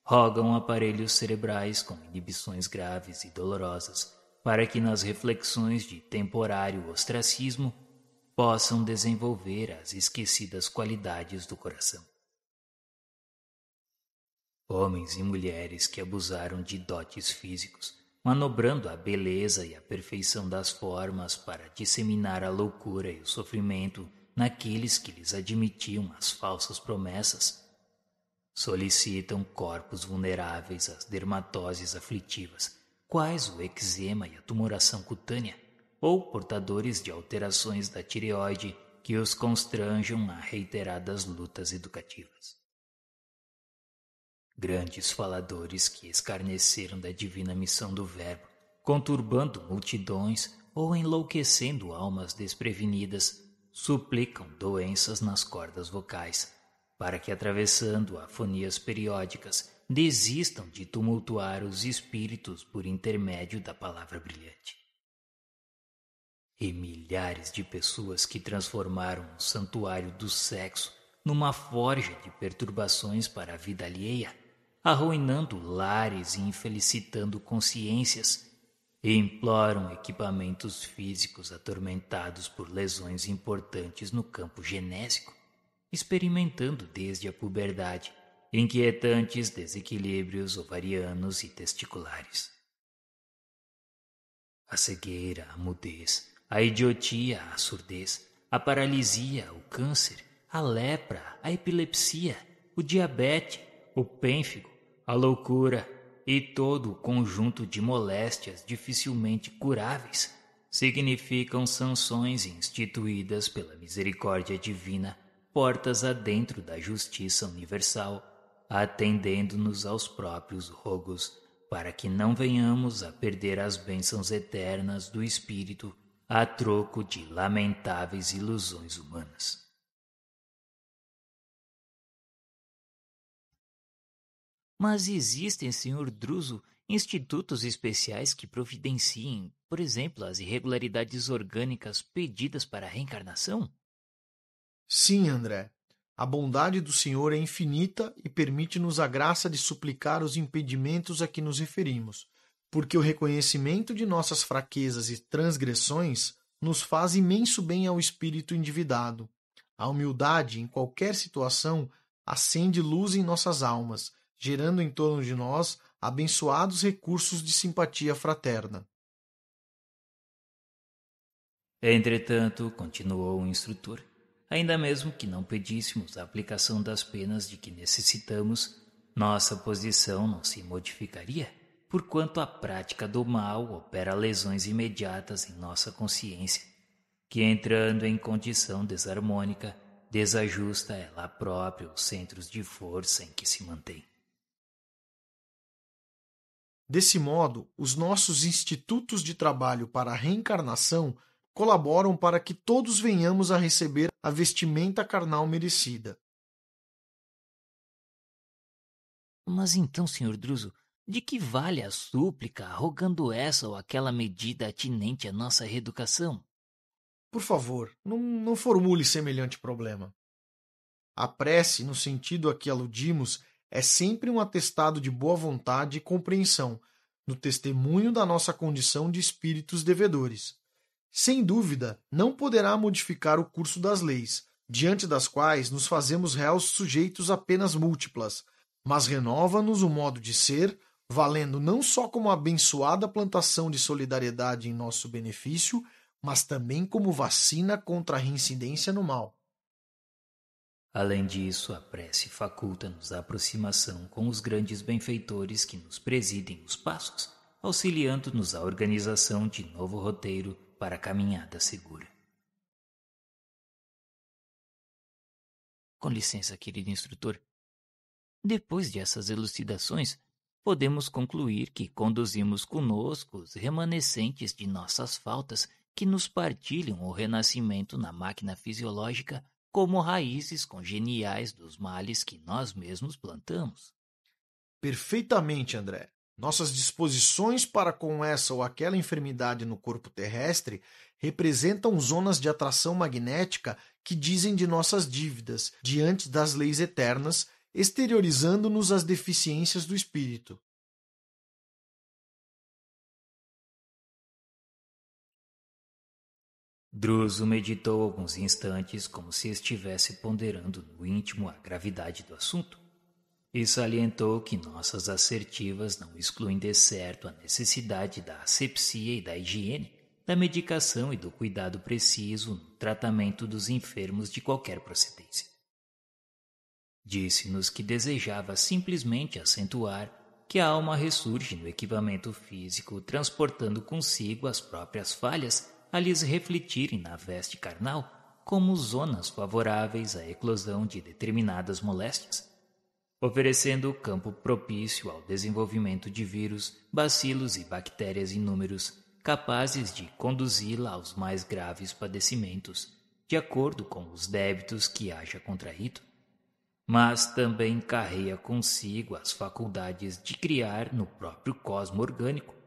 rogam aparelhos cerebrais com inibições graves e dolorosas para que nas reflexões de temporário ostracismo possam desenvolver as esquecidas qualidades do coração. Homens e mulheres que abusaram de dotes físicos, manobrando a beleza e a perfeição das formas para disseminar a loucura e o sofrimento naqueles que lhes admitiam as falsas promessas, solicitam corpos vulneráveis às dermatoses aflitivas, quais o eczema e a tumoração cutânea, ou portadores de alterações da tireoide que os constranjam a reiteradas lutas educativas. Grandes faladores que escarneceram da divina missão do Verbo, conturbando multidões ou enlouquecendo almas desprevenidas, suplicam doenças nas cordas vocais, para que, atravessando afonias periódicas, desistam de tumultuar os espíritos por intermédio da palavra brilhante. E milhares de pessoas que transformaram o santuário do sexo numa forja de perturbações para a vida alheia, arruinando lares e infelicitando consciências, e imploram equipamentos físicos atormentados por lesões importantes no campo genésico, experimentando desde a puberdade inquietantes desequilíbrios ovarianos e testiculares. A cegueira, a mudez, a idiotia, a surdez, a paralisia, o câncer, a lepra, a epilepsia, o diabetes, o pênfigo, a loucura e todo o conjunto de moléstias dificilmente curáveis significam sanções instituídas pela misericórdia divina, portas adentro da justiça universal, atendendo-nos aos próprios rogos, para que não venhamos a perder as bênçãos eternas do Espírito a troco de lamentáveis ilusões humanas. Mas existem, Sr. Druso, institutos especiais que providenciem, por exemplo, as irregularidades orgânicas pedidas para a reencarnação? Sim, André. A bondade do Senhor é infinita e permite-nos a graça de suplicar os impedimentos a que nos referimos, porque o reconhecimento de nossas fraquezas e transgressões nos faz imenso bem ao espírito endividado. A humildade, em qualquer situação, acende luz em nossas almas, gerando em torno de nós abençoados recursos de simpatia fraterna. Entretanto, continuou o instrutor, ainda mesmo que não pedíssemos a aplicação das penas de que necessitamos, nossa posição não se modificaria, porquanto a prática do mal opera lesões imediatas em nossa consciência, que entrando em condição desarmônica, desajusta ela própria os centros de força em que se mantém. Desse modo, os nossos institutos de trabalho para a reencarnação colaboram para que todos venhamos a receber a vestimenta carnal merecida. Mas então, Sr. Druso, de que vale a súplica, rogando essa ou aquela medida atinente à nossa reeducação? Por favor, não formule semelhante problema. A prece, no sentido a que aludimos, é sempre um atestado de boa vontade e compreensão, no testemunho da nossa condição de espíritos devedores. Sem dúvida, não poderá modificar o curso das leis, diante das quais nos fazemos réus sujeitos a penas múltiplas, mas renova-nos o modo de ser, valendo não só como abençoada plantação de solidariedade em nosso benefício, mas também como vacina contra a reincidência no mal. Além disso, a prece faculta-nos a aproximação com os grandes benfeitores que nos presidem os passos, auxiliando-nos a organização de novo roteiro para a caminhada segura. Com licença, querido instrutor. Depois de essas elucidações, podemos concluir que conduzimos conosco os remanescentes de nossas faltas que nos partilham o renascimento na máquina fisiológica como raízes congeniais dos males que nós mesmos plantamos. Perfeitamente, André. Nossas disposições para com essa ou aquela enfermidade no corpo terrestre representam zonas de atração magnética que dizem de nossas dívidas diante das leis eternas, exteriorizando-nos as deficiências do espírito. Druso meditou alguns instantes como se estivesse ponderando no íntimo a gravidade do assunto e salientou que nossas assertivas não excluem de certo a necessidade da asepsia e da higiene, da medicação e do cuidado preciso no tratamento dos enfermos de qualquer procedência. Disse-nos que desejava simplesmente acentuar que a alma ressurge no equipamento físico, transportando consigo as próprias falhas a lhes refletirem na veste carnal como zonas favoráveis à eclosão de determinadas moléstias, oferecendo campo propício ao desenvolvimento de vírus, bacilos e bactérias inúmeros, capazes de conduzi-la aos mais graves padecimentos, de acordo com os débitos que haja contraído. Mas também carrega consigo as faculdades de criar no próprio cosmo orgânico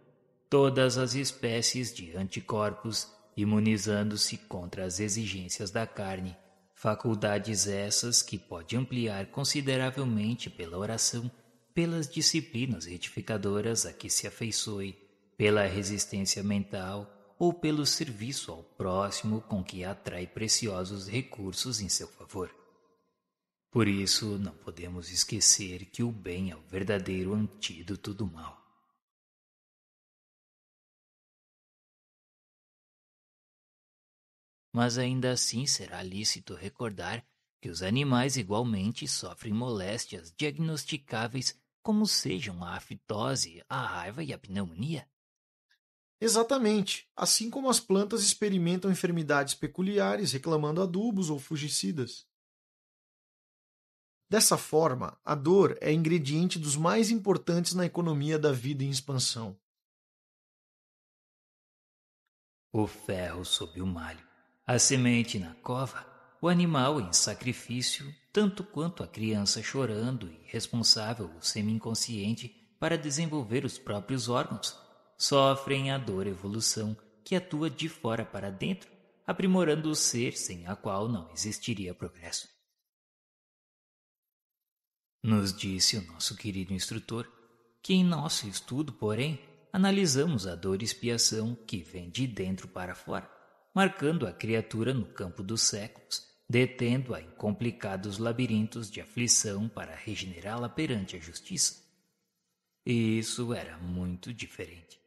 todas as espécies de anticorpos, imunizando-se contra as exigências da carne, faculdades essas que pode ampliar consideravelmente pela oração, pelas disciplinas retificadoras a que se afeiçoe, pela resistência mental ou pelo serviço ao próximo com que atrai preciosos recursos em seu favor. Por isso, não podemos esquecer que o bem é o verdadeiro antídoto do mal. Mas ainda assim será lícito recordar que os animais igualmente sofrem moléstias diagnosticáveis como sejam a aftose, a raiva e a pneumonia. Exatamente, assim como as plantas experimentam enfermidades peculiares reclamando adubos ou fungicidas. Dessa forma, a dor é ingrediente dos mais importantes na economia da vida em expansão. O ferro sob o malho, a semente na cova, o animal em sacrifício, tanto quanto a criança chorando e responsável ou semi-inconsciente para desenvolver os próprios órgãos, sofrem a dor evolução que atua de fora para dentro, aprimorando o ser sem a qual não existiria progresso. Nos disse o nosso querido instrutor que em nosso estudo, porém, analisamos a dor e expiação que vem de dentro para fora, marcando a criatura no campo dos séculos, detendo-a em complicados labirintos de aflição para regenerá-la perante a justiça. E isso era muito diferente.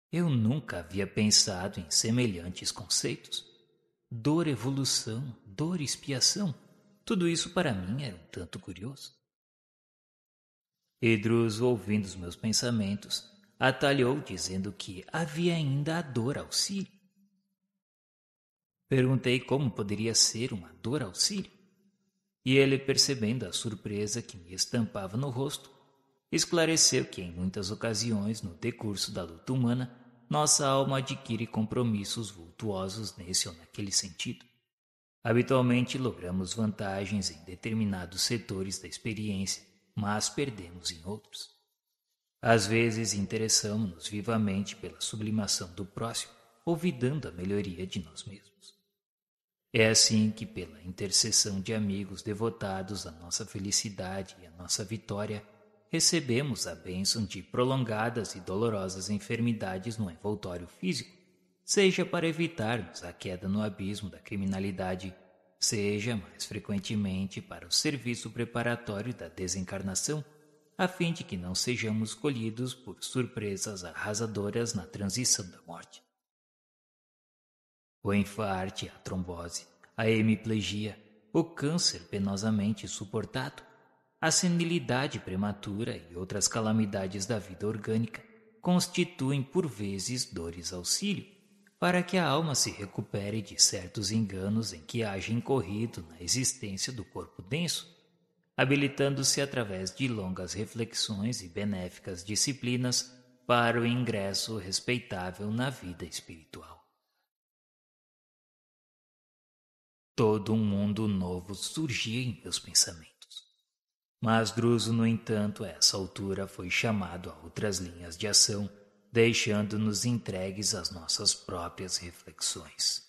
Eu nunca havia pensado em semelhantes conceitos. Dor, evolução, dor, expiação. Tudo isso para mim era um tanto curioso. Druso, ouvindo os meus pensamentos, atalhou dizendo que havia ainda a dor auxílio. Perguntei como poderia ser uma dor auxílio. E ele, percebendo a surpresa que me estampava no rosto, esclareceu que em muitas ocasiões, no decurso da luta humana, nossa alma adquire compromissos vultuosos nesse ou naquele sentido. Habitualmente logramos vantagens em determinados setores da experiência, mas perdemos em outros. Às vezes interessamos-nos vivamente pela sublimação do próximo, olvidando a melhoria de nós mesmos. É assim que, pela intercessão de amigos devotados à nossa felicidade e à nossa vitória, recebemos a bênção de prolongadas e dolorosas enfermidades no envoltório físico, seja para evitarmos a queda no abismo da criminalidade, seja mais frequentemente para o serviço preparatório da desencarnação, a fim de que não sejamos colhidos por surpresas arrasadoras na transição da morte. O enfarte, a trombose, a hemiplegia, o câncer penosamente suportado, a senilidade prematura e outras calamidades da vida orgânica constituem por vezes dores auxílio, para que a alma se recupere de certos enganos em que haja incorrido na existência do corpo denso, habilitando-se através de longas reflexões e benéficas disciplinas para o ingresso respeitável na vida espiritual. Todo um mundo novo surgia em meus pensamentos. Mas Druso, no entanto, a essa altura foi chamado a outras linhas de ação, deixando-nos entregues às nossas próprias reflexões.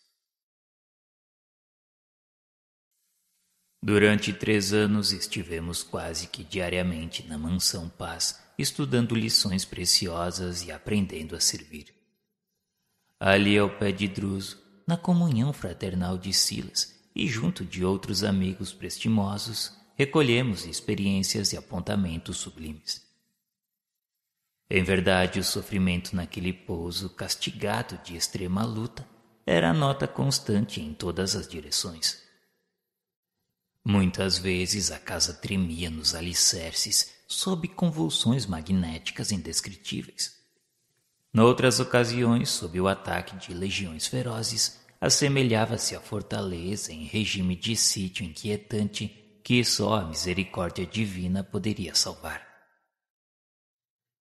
Durante 3 anos estivemos quase que diariamente na Mansão Paz, estudando lições preciosas e aprendendo a servir. Ali ao pé de Druso, na comunhão fraternal de Silas e junto de outros amigos prestimosos, recolhemos experiências e apontamentos sublimes. Em verdade, o sofrimento naquele pouso castigado de extrema luta era a nota constante em todas as direções. Muitas vezes a casa tremia nos alicerces sob convulsões magnéticas indescritíveis. Noutras ocasiões, sob o ataque de legiões ferozes, assemelhava-se à fortaleza em regime de sítio inquietante que só a misericórdia divina poderia salvar.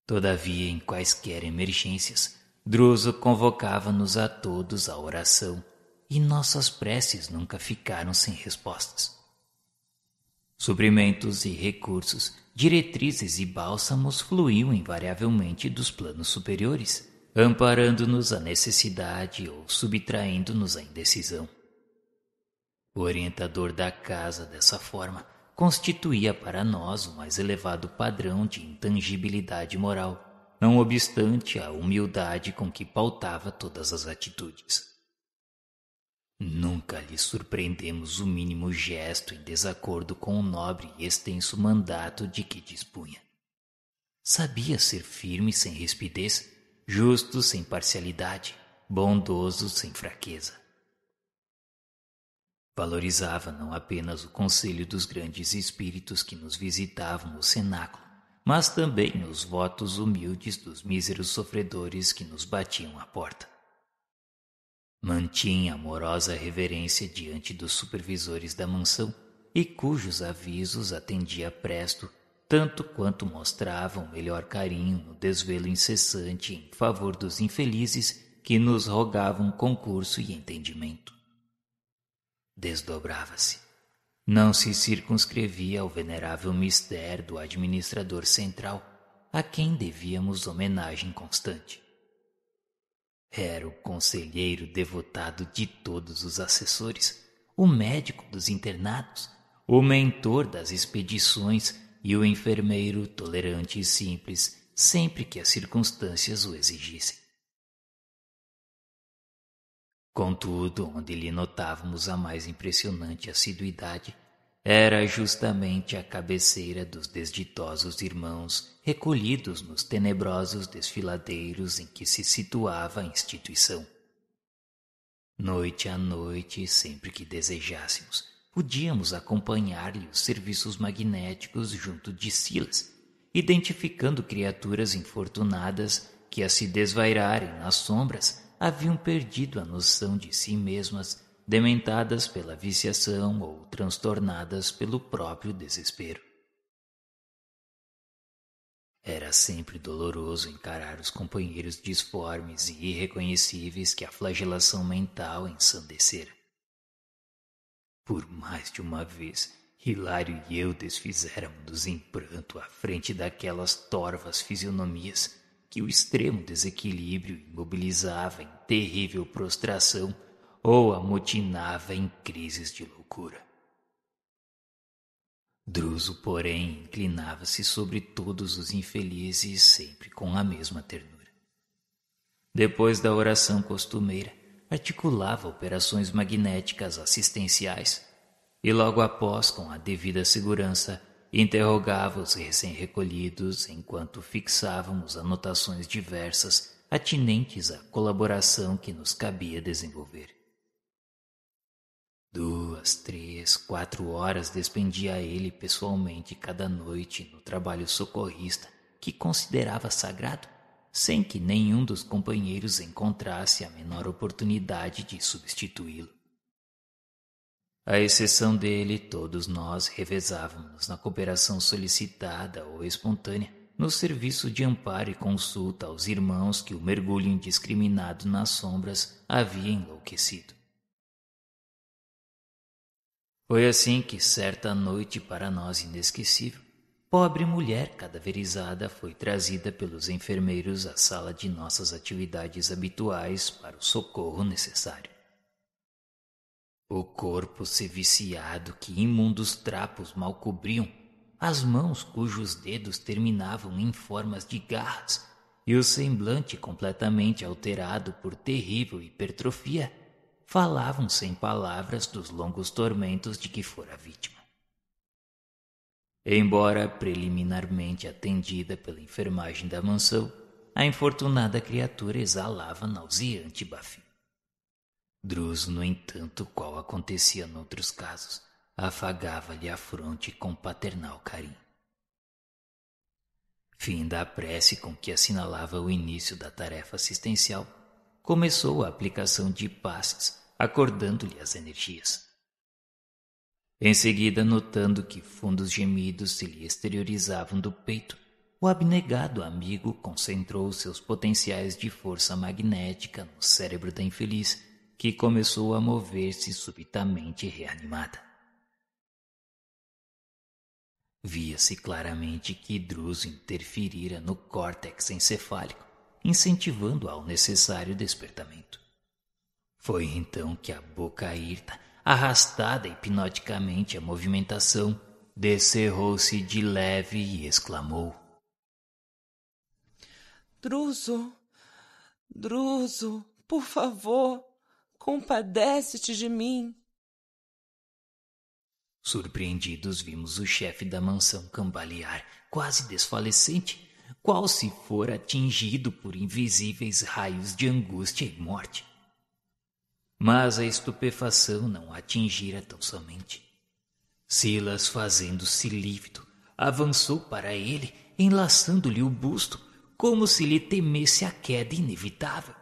Todavia, em quaisquer emergências, Druso convocava-nos a todos à oração e nossas preces nunca ficaram sem respostas. Suprimentos e recursos, diretrizes e bálsamos fluíam invariavelmente dos planos superiores, amparando-nos à necessidade ou subtraindo-nos à indecisão. O orientador da casa, dessa forma, constituía para nós o mais elevado padrão de intangibilidade moral, não obstante a humildade com que pautava todas as atitudes. Nunca lhe surpreendemos o mínimo gesto em desacordo com o nobre e extenso mandato de que dispunha. Sabia ser firme sem rispidez, justo sem parcialidade, bondoso sem fraqueza. Valorizava não apenas o conselho dos grandes espíritos que nos visitavam no cenáculo, mas também os votos humildes dos míseros sofredores que nos batiam à porta. Mantinha amorosa reverência diante dos supervisores da mansão e cujos avisos atendia presto, tanto quanto mostravam melhor carinho no desvelo incessante em favor dos infelizes que nos rogavam concurso e entendimento. Desdobrava-se. Não se circunscrevia ao venerável mistério do administrador central, a quem devíamos homenagem constante. Era o conselheiro devotado de todos os assessores, o médico dos internados, o mentor das expedições e o enfermeiro tolerante e simples, sempre que as circunstâncias o exigissem. Contudo, onde lhe notávamos a mais impressionante assiduidade, era justamente à cabeceira dos desditosos irmãos recolhidos nos tenebrosos desfiladeiros em que se situava a instituição. Noite a noite, sempre que desejássemos, podíamos acompanhar-lhe os serviços magnéticos junto de Silas, identificando criaturas infortunadas que, a se desvairarem nas sombras, haviam perdido a noção de si mesmas, dementadas pela viciação ou transtornadas pelo próprio desespero. Era sempre doloroso encarar os companheiros disformes e irreconhecíveis que a flagelação mental ensandecera. Por mais de uma vez, Hilário e eu desfizéramos em pranto à frente daquelas torvas fisionomias que o extremo desequilíbrio imobilizava em terrível prostração ou amotinava em crises de loucura. Druso, porém, inclinava-se sobre todos os infelizes sempre com a mesma ternura. Depois da oração costumeira, articulava operações magnéticas assistenciais e logo após, com a devida segurança, interrogava os recém-recolhidos enquanto fixávamos anotações diversas atinentes à colaboração que nos cabia desenvolver. 2, 3, 4 horas despendia ele pessoalmente cada noite no trabalho socorrista que considerava sagrado, sem que nenhum dos companheiros encontrasse a menor oportunidade de substituí-lo. À exceção dele, todos nós revezávamos na cooperação solicitada ou espontânea no serviço de amparo e consulta aos irmãos que o mergulho indiscriminado nas sombras havia enlouquecido. Foi assim que, certa noite para nós inesquecível, pobre mulher cadaverizada foi trazida pelos enfermeiros à sala de nossas atividades habituais para o socorro necessário. O corpo seviciado que imundos trapos mal cobriam, as mãos cujos dedos terminavam em formas de garras e o semblante completamente alterado por terrível hipertrofia, falavam sem palavras dos longos tormentos de que fora vítima. Embora preliminarmente atendida pela enfermagem da mansão, a infortunada criatura exalava nauseante bafim. Druso, no entanto, qual acontecia noutros casos, afagava-lhe a fronte com paternal carinho. Fim da prece com que assinalava o início da tarefa assistencial, começou a aplicação de passes, acordando-lhe as energias. Em seguida, notando que fundos gemidos se lhe exteriorizavam do peito, o abnegado amigo concentrou seus potenciais de força magnética no cérebro da infeliz, que começou a mover-se subitamente reanimada. Via-se claramente que Druso interferira no córtex encefálico, incentivando ao necessário despertamento. Foi então que a boca hirta, arrastada hipnoticamente a movimentação, descerrou-se de leve e exclamou: Druso, Druso, por favor, compadece-te de mim. Surpreendidos, vimos o chefe da mansão cambalear, quase desfalecente, qual se fora atingido por invisíveis raios de angústia e morte. Mas a estupefação não atingira tão somente. Silas, fazendo-se lívido, avançou para ele, enlaçando-lhe o busto, como se lhe temesse a queda inevitável.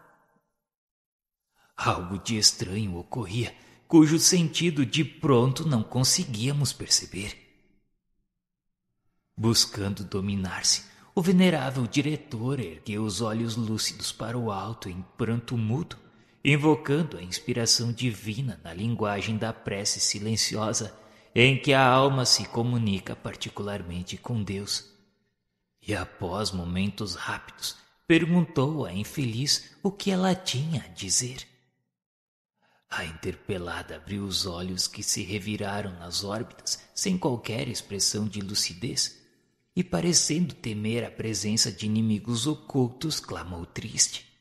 Algo de estranho ocorria, cujo sentido de pronto não conseguíamos perceber. Buscando dominar-se, o venerável diretor ergueu os olhos lúcidos para o alto em pranto mudo, invocando a inspiração divina na linguagem da prece silenciosa em que a alma se comunica particularmente com Deus. E após momentos rápidos, perguntou à infeliz o que ela tinha a dizer. A interpelada abriu os olhos que se reviraram nas órbitas sem qualquer expressão de lucidez e, parecendo temer a presença de inimigos ocultos, clamou triste.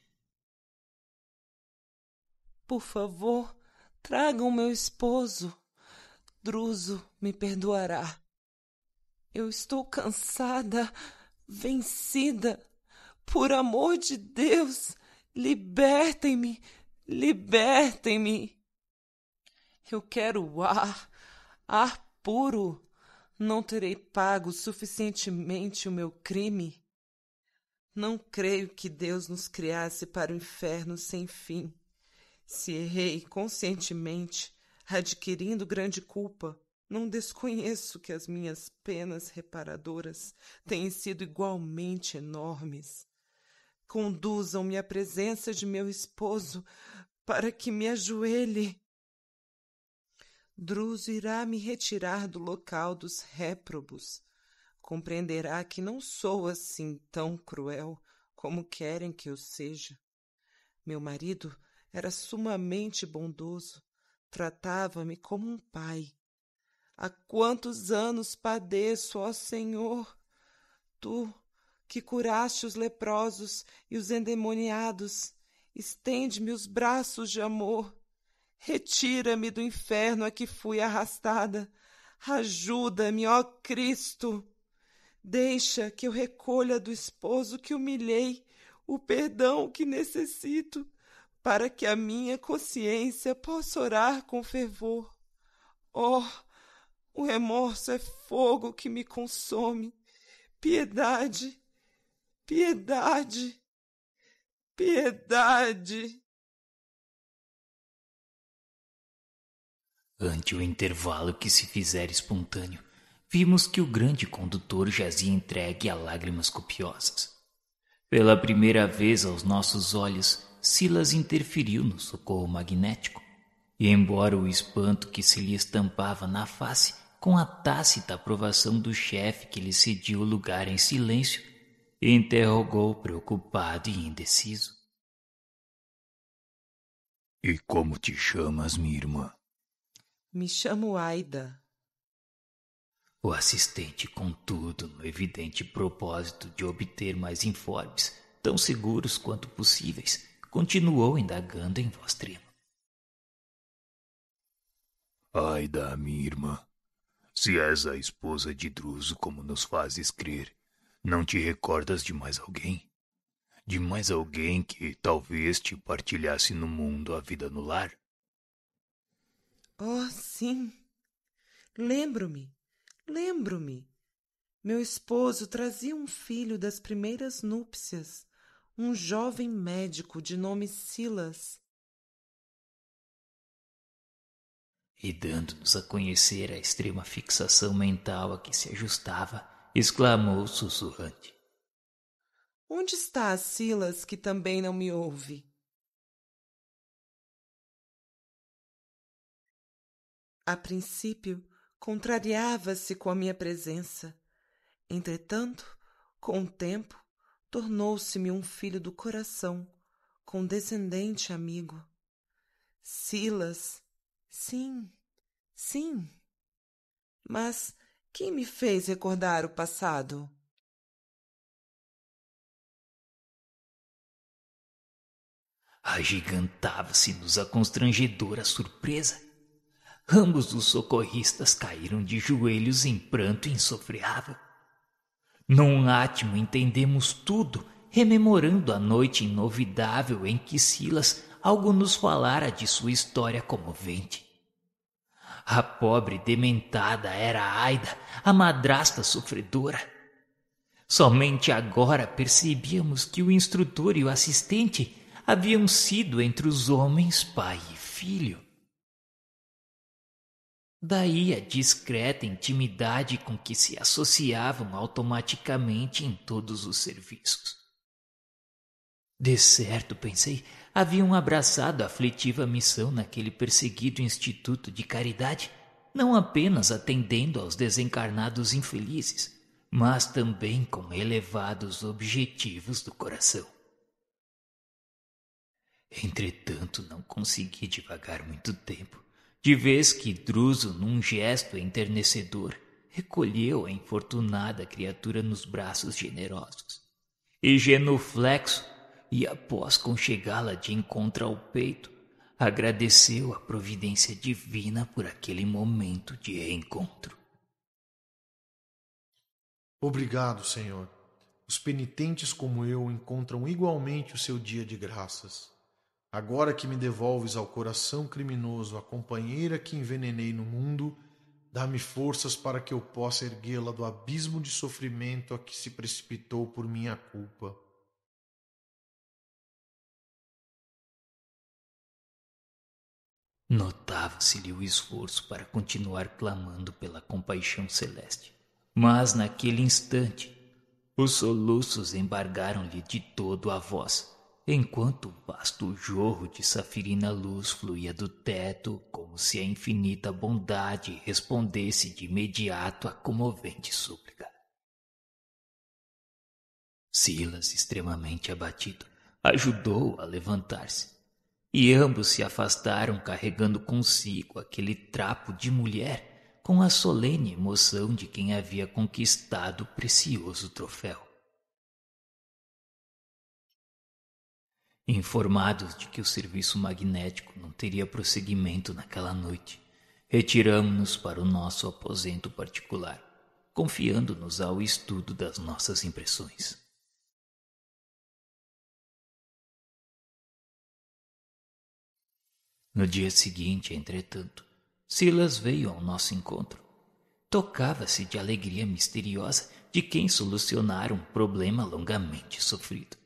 Por favor, tragam meu esposo. Druso me perdoará. Eu estou cansada, vencida. Por amor de Deus, libertem-me, libertem-me. Eu quero ar puro. Não terei pago suficientemente o meu crime. Não creio que Deus nos criasse para o inferno sem fim. Se errei conscientemente, adquirindo grande culpa, não desconheço que as minhas penas reparadoras têm sido igualmente enormes. Conduzam-me à presença de meu esposo para que me ajoelhe. Druso irá me retirar do local dos réprobos. Compreenderá que não sou assim tão cruel como querem que eu seja. Meu marido era sumamente bondoso, tratava-me como um pai. Há quantos anos padeço, ó Senhor? Tu, que curaste os leprosos e os endemoniados, estende-me os braços de amor. Retira-me do inferno a que fui arrastada. Ajuda-me, ó Cristo. Deixa que eu recolha do esposo que humilhei o perdão que necessito, para que a minha consciência possa orar com fervor. Oh, o remorso é fogo que me consome. Piedade, piedade, piedade. Ante o intervalo que se fizera espontâneo, vimos que o grande condutor jazia entregue a lágrimas copiosas. Pela primeira vez aos nossos olhos, Silas interferiu no socorro magnético, e embora o espanto que se lhe estampava na face com a tácita aprovação do chefe que lhe cedia o lugar em silêncio, interrogou preocupado e indeciso. E como te chamas, minha irmã? Me chamo Aida. O assistente, contudo, no evidente propósito de obter mais informes, tão seguros quanto possíveis, continuou indagando em voz trêmula. Aida, minha irmã, se és a esposa de Druso como nos fazes crer, não te recordas de mais alguém? De mais alguém que talvez te partilhasse no mundo a vida no lar? Oh, sim. Lembro-me. Meu esposo trazia um filho das primeiras núpcias, um jovem médico de nome Silas. E dando-nos a conhecer a extrema fixação mental a que se ajustava, exclamou sussurrante. Onde está Silas, que também não me ouve? A princípio, contrariava-se com a minha presença. Entretanto, com o tempo, tornou-se-me um filho do coração, condescendente amigo. Silas, sim. Mas quem me fez recordar o passado? Agigantava-se-nos a constrangedora surpresa. Ambos os socorristas caíram de joelhos em pranto insofreável. Num átimo entendemos tudo, rememorando a noite inovidável em que Silas algo nos falara de sua história comovente. A pobre dementada era Aida, a madrasta sofredora. Somente agora percebíamos que o instrutor e o assistente haviam sido entre os homens pai e filho. Daí a discreta intimidade com que se associavam automaticamente em todos os serviços. De certo, pensei, haviam abraçado a aflitiva missão naquele perseguido instituto de caridade, não apenas atendendo aos desencarnados infelizes, mas também com elevados objetivos do coração. Entretanto, não consegui divagar muito tempo, de vez que Druso, num gesto enternecedor, recolheu a infortunada criatura nos braços generosos. E genuflexo, e após conchegá-la de encontro ao peito, agradeceu a providência divina por aquele momento de reencontro. Obrigado, Senhor. Os penitentes como eu encontram igualmente o seu dia de graças. Agora que me devolves ao coração criminoso a companheira que envenenei no mundo, dá-me forças para que eu possa erguê-la do abismo de sofrimento a que se precipitou por minha culpa. Notava-se-lhe o esforço para continuar clamando pela compaixão celeste. Mas naquele instante, os soluços embargaram-lhe de todo a voz, enquanto o vasto jorro de safirina luz fluía do teto como se a infinita bondade respondesse de imediato à comovente súplica. Silas, extremamente abatido, ajudou-o a levantar-se, e ambos se afastaram carregando consigo aquele trapo de mulher com a solene emoção de quem havia conquistado o precioso troféu. Informados de que o serviço magnético não teria prosseguimento naquela noite, retiramo-nos para o nosso aposento particular, confiando-nos ao estudo das nossas impressões. No dia seguinte, entretanto, Silas veio ao nosso encontro. Tocava-se de alegria misteriosa de quem solucionara um problema longamente sofrido.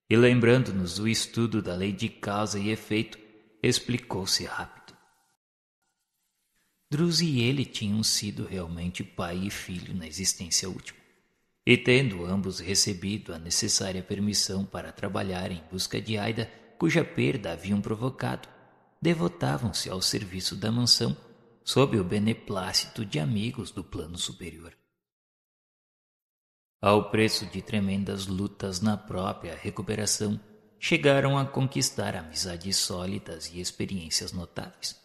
E lembrando-nos o estudo da lei de causa e efeito, explicou-se rápido. Druso e ele tinham sido realmente pai e filho na existência última, e tendo ambos recebido a necessária permissão para trabalhar em busca de Aida, cuja perda haviam provocado, devotavam-se ao serviço da mansão sob o beneplácito de amigos do plano superior. Ao preço de tremendas lutas na própria recuperação, chegaram a conquistar amizades sólidas e experiências notáveis.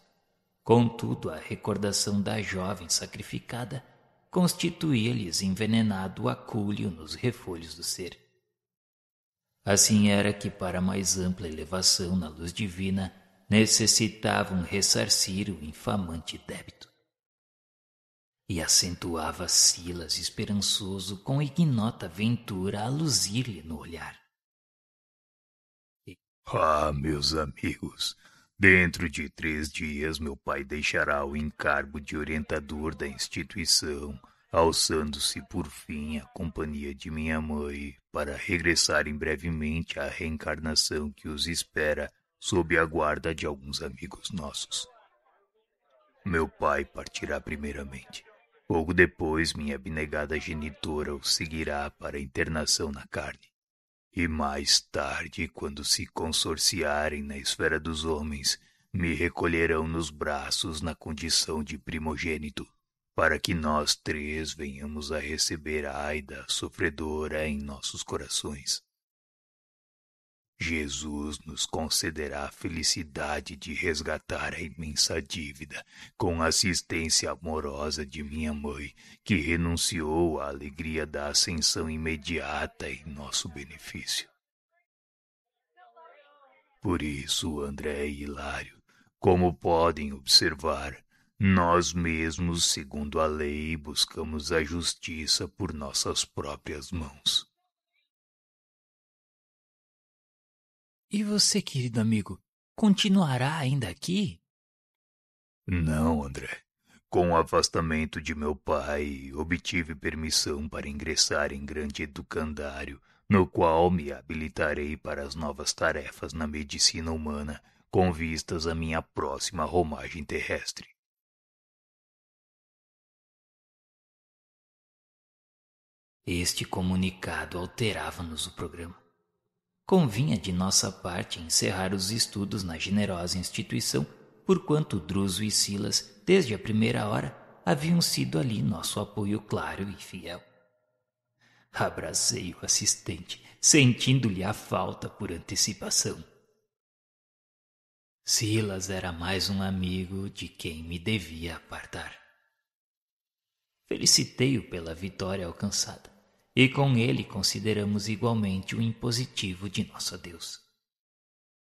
Contudo, a recordação da jovem sacrificada constituía-lhes envenenado acúlio nos refolhos do ser. Assim era que, para mais ampla elevação na luz divina, necessitavam ressarcir o infamante débito. E acentuava Silas esperançoso com ignota ventura a luzir-lhe no olhar. Ah, meus amigos, dentro de 3 dias meu pai deixará o encargo de orientador da instituição, alçando-se por fim à companhia de minha mãe, para regressarem brevemente à reencarnação que os espera sob a guarda de alguns amigos nossos. Meu pai partirá primeiramente. Pouco depois, minha abnegada genitora o seguirá para a internação na carne. E mais tarde, quando se consorciarem na esfera dos homens, me recolherão nos braços na condição de primogênito, para que nós 3 venhamos a receber a Aida sofredora em nossos corações. Jesus nos concederá a felicidade de resgatar a imensa dívida com a assistência amorosa de minha mãe, que renunciou à alegria da ascensão imediata em nosso benefício. Por isso, André e Hilário, como podem observar, nós mesmos, segundo a lei, buscamos a justiça por nossas próprias mãos. E você, querido amigo, continuará ainda aqui? Não, André. Com o afastamento de meu pai, obtive permissão para ingressar em grande educandário no qual me habilitarei para as novas tarefas na medicina humana com vistas à minha próxima romagem terrestre. Este comunicado alterava-nos o programa. Convinha de nossa parte encerrar os estudos na generosa instituição, porquanto Druso e Silas, desde a primeira hora, haviam sido ali nosso apoio claro e fiel. Abracei o assistente, sentindo-lhe a falta por antecipação. Silas era mais um amigo de quem me devia apartar. Felicitei-o pela vitória alcançada, e com ele consideramos igualmente o impositivo de nosso adeus.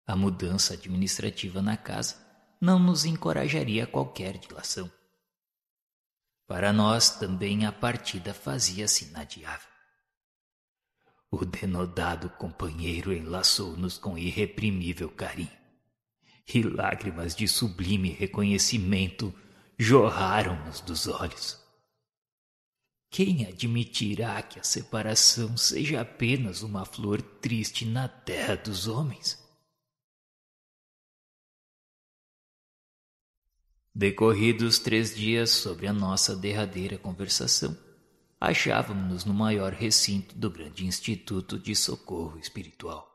A mudança administrativa na casa não nos encorajaria a qualquer dilação. Para nós também a partida fazia-se inadiável. O denodado companheiro enlaçou-nos com irreprimível carinho, e lágrimas de sublime reconhecimento jorraram-nos dos olhos. Quem admitirá que a separação seja apenas uma flor triste na terra dos homens? Decorridos 3 dias sobre a nossa derradeira conversação, achávamos-nos no maior recinto do grande Instituto de Socorro Espiritual.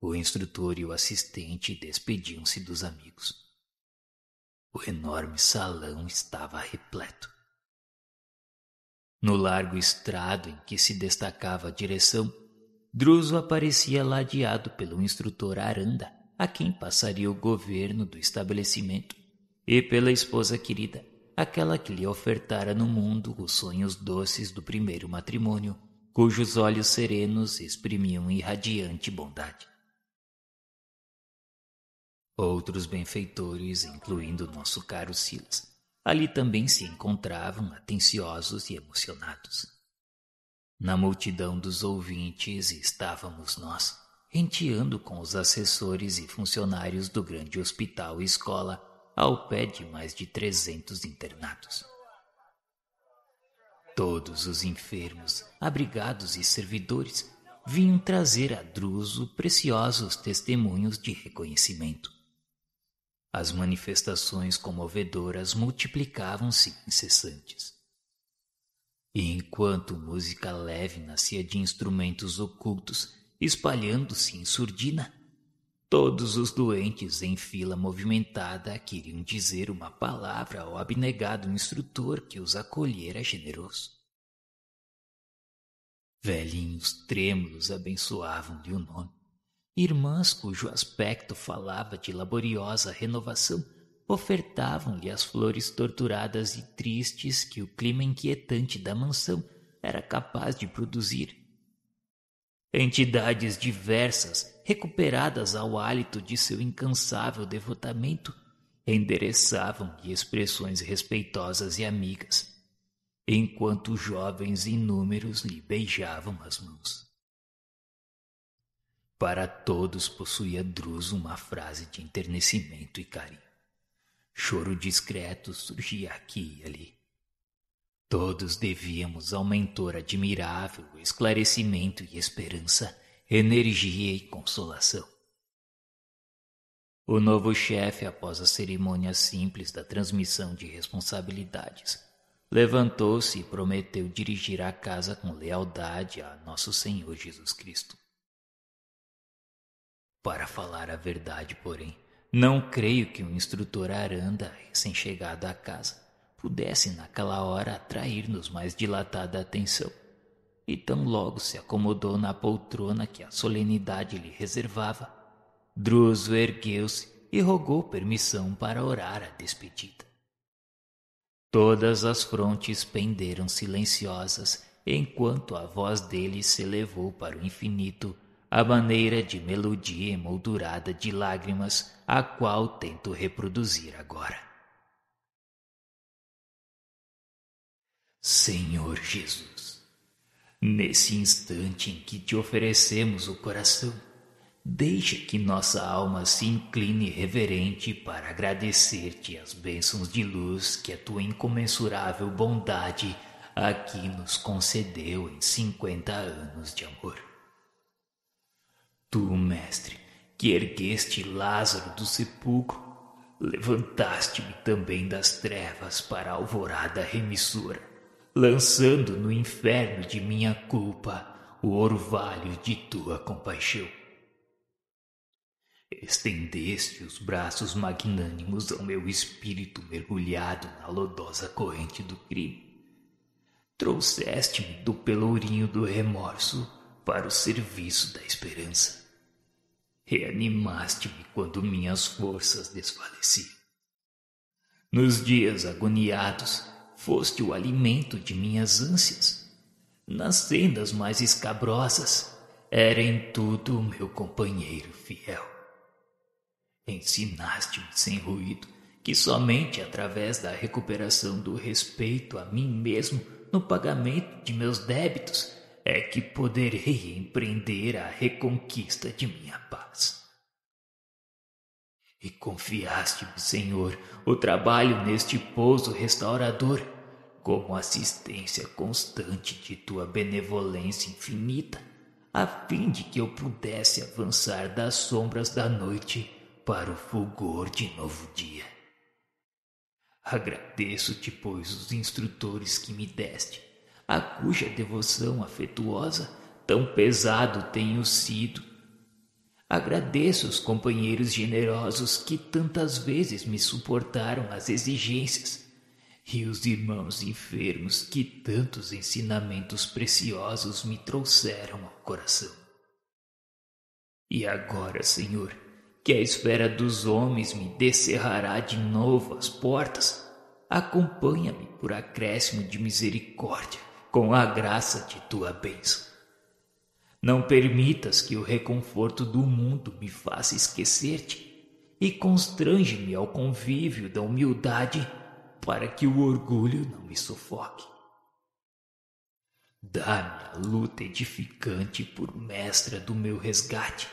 O instrutor e o assistente despediam-se dos amigos. O enorme salão estava repleto. No largo estrado em que se destacava a direção, Druso aparecia ladeado pelo instrutor Aranda, a quem passaria o governo do estabelecimento, e pela esposa querida, aquela que lhe ofertara no mundo os sonhos doces do primeiro matrimônio, cujos olhos serenos exprimiam irradiante bondade. Outros benfeitores, incluindo nosso caro Silas, ali também se encontravam atenciosos e emocionados. Na multidão dos ouvintes estávamos nós, renteando com os assessores e funcionários do grande hospital e escola, ao pé de mais de 300 internados. Todos os enfermos, abrigados e servidores vinham trazer a Druso preciosos testemunhos de reconhecimento. As manifestações comovedoras multiplicavam-se incessantes. E enquanto música leve nascia de instrumentos ocultos, espalhando-se em surdina, todos os doentes em fila movimentada queriam dizer uma palavra ao abnegado instrutor que os acolhera generoso. Velhinhos trêmulos abençoavam-lhe o nome. Irmãs cujo aspecto falava de laboriosa renovação ofertavam-lhe as flores torturadas e tristes que o clima inquietante da mansão era capaz de produzir. Entidades diversas, recuperadas ao hálito de seu incansável devotamento, endereçavam-lhe expressões respeitosas e amigas, enquanto jovens inúmeros lhe beijavam as mãos. Para todos possuía Druso uma frase de enternecimento e carinho. Choro discreto surgia aqui e ali. Todos devíamos ao mentor admirável esclarecimento e esperança, energia e consolação. O novo chefe, após a cerimônia simples da transmissão de responsabilidades, levantou-se e prometeu dirigir a casa com lealdade a nosso Senhor Jesus Cristo. Para falar a verdade, porém, não creio que o instrutor Aranda, recém-chegado à casa, pudesse naquela hora atrair-nos mais dilatada atenção, e tão logo se acomodou na poltrona que a solenidade lhe reservava, Druso ergueu-se e rogou permissão para orar a despedida. Todas as frontes penderam silenciosas, enquanto a voz dele se elevou para o infinito, à maneira de melodia emoldurada de lágrimas, a qual tento reproduzir agora. Senhor Jesus, nesse instante em que te oferecemos o coração, deixa que nossa alma se incline reverente para agradecer-te as bênçãos de luz que a tua incomensurável bondade aqui nos concedeu em 50 anos de amor. Tu, mestre, que ergueste Lázaro do sepulcro, levantaste-me também das trevas para a alvorada remissora, lançando no inferno de minha culpa o orvalho de tua compaixão. Estendeste os braços magnânimos ao meu espírito mergulhado na lodosa corrente do crime. Trouxeste-me do pelourinho do remorso para o serviço da esperança. Reanimaste-me quando minhas forças desfaleciam. Nos dias agoniados, foste o alimento de minhas ânsias. Nas sendas mais escabrosas, era em tudo o meu companheiro fiel. Ensinaste-me sem ruído que somente através da recuperação do respeito a mim mesmo no pagamento de meus débitos é que poderei empreender a reconquista de minha paz. E confiaste-me, Senhor, o trabalho neste pouso restaurador, como assistência constante de tua benevolência infinita, a fim de que eu pudesse avançar das sombras da noite para o fulgor de novo dia. Agradeço-te, pois, os instrutores que me deste, a cuja devoção afetuosa tão pesado tenho sido. Agradeço os companheiros generosos que tantas vezes me suportaram as exigências, e os irmãos enfermos que tantos ensinamentos preciosos me trouxeram ao coração. E agora, Senhor, que a esfera dos homens me descerrará de novo as portas, acompanha-me por acréscimo de misericórdia com a graça de tua bênção. Não permitas que o reconforto do mundo me faça esquecer-te e constrange-me ao convívio da humildade para que o orgulho não me sufoque. Dá-me a luta edificante por mestra do meu resgate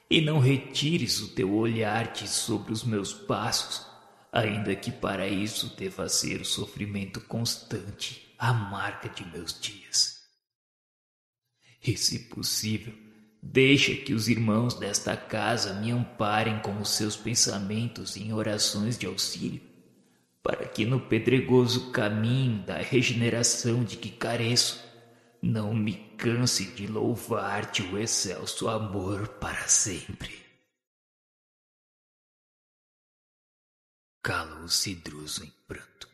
e não retires o teu olhar de sobre os meus passos, ainda que para isso deva ser o sofrimento constante a marca de meus dias. E, se possível, deixa que os irmãos desta casa me amparem com os seus pensamentos em orações de auxílio, para que no pedregoso caminho da regeneração de que careço, não me canse de louvar-te o excelso amor para sempre. Calou-se Druso em pranto.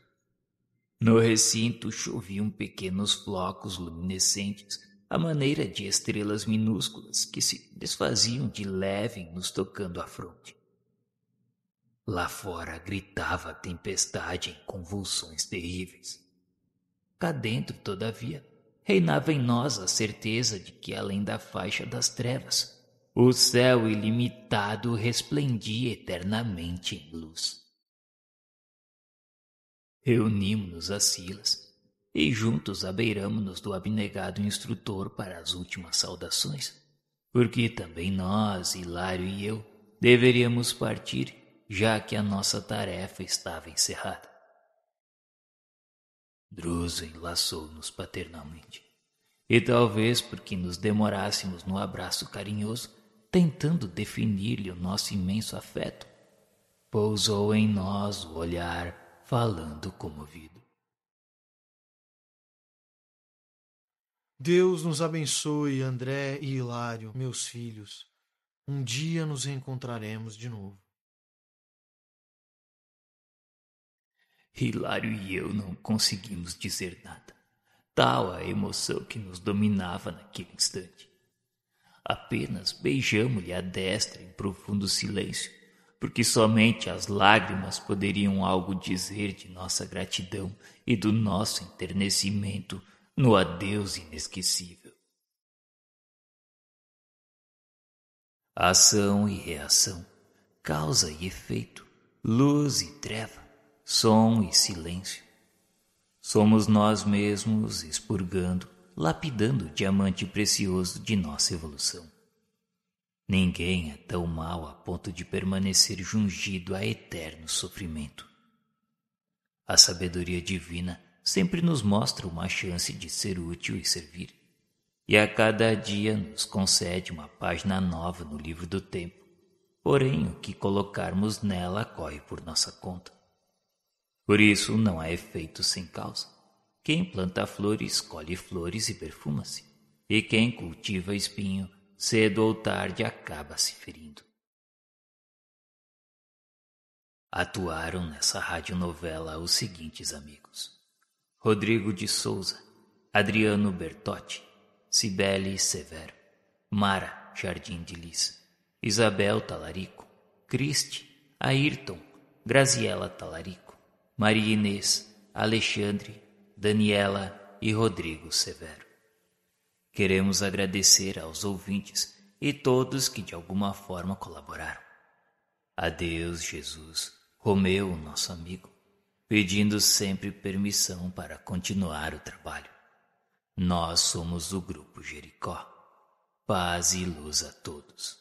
No recinto choviam pequenos flocos luminescentes, à maneira de estrelas minúsculas que se desfaziam de leve nos tocando a fronte. Lá fora gritava a tempestade em convulsões terríveis. Cá dentro, todavia, reinava em nós a certeza de que, além da faixa das trevas, o céu ilimitado resplendia eternamente em luz. Reunimo-nos às filas e juntos abeiramo-nos do abnegado instrutor para as últimas saudações, porque também nós, Hilário e eu, deveríamos partir, já que a nossa tarefa estava encerrada. Druso enlaçou-nos paternalmente, e talvez porque nos demorássemos no abraço carinhoso, tentando definir-lhe o nosso imenso afeto, pousou em nós o olhar, falando comovido. Deus nos abençoe, André e Hilário, meus filhos. Um dia nos reencontraremos de novo. Hilário e eu não conseguimos dizer nada, tal a emoção que nos dominava naquele instante. Apenas beijamo-lhe a destra em profundo silêncio, porque somente as lágrimas poderiam algo dizer de nossa gratidão e do nosso enternecimento no adeus inesquecível. Ação e reação, causa e efeito, luz e treva, som e silêncio. Somos nós mesmos expurgando, lapidando o diamante precioso de nossa evolução. Ninguém é tão mau a ponto de permanecer jungido a eterno sofrimento. A sabedoria divina sempre nos mostra uma chance de ser útil e servir. E a cada dia nos concede uma página nova no livro do tempo. Porém, o que colocarmos nela corre por nossa conta. Por isso, não há efeito sem causa. Quem planta flores, colhe flores e perfuma-se. E quem cultiva espinho, cedo ou tarde acaba se ferindo. Atuaram nessa radionovela os seguintes amigos: Rodrigo de Souza, Adriano Bertotti, Cibele Severo, Mara Jardim de Lis, Isabel Talarico, Cristi, Ayrton, Graziela Talarico, Maria Inês, Alexandre, Daniela e Rodrigo Severo. Queremos agradecer aos ouvintes e todos que de alguma forma colaboraram. Adeus, Jesus, Romeu, nosso amigo, pedindo sempre permissão para continuar o trabalho. Nós somos o Grupo Jericó. Paz e luz a todos.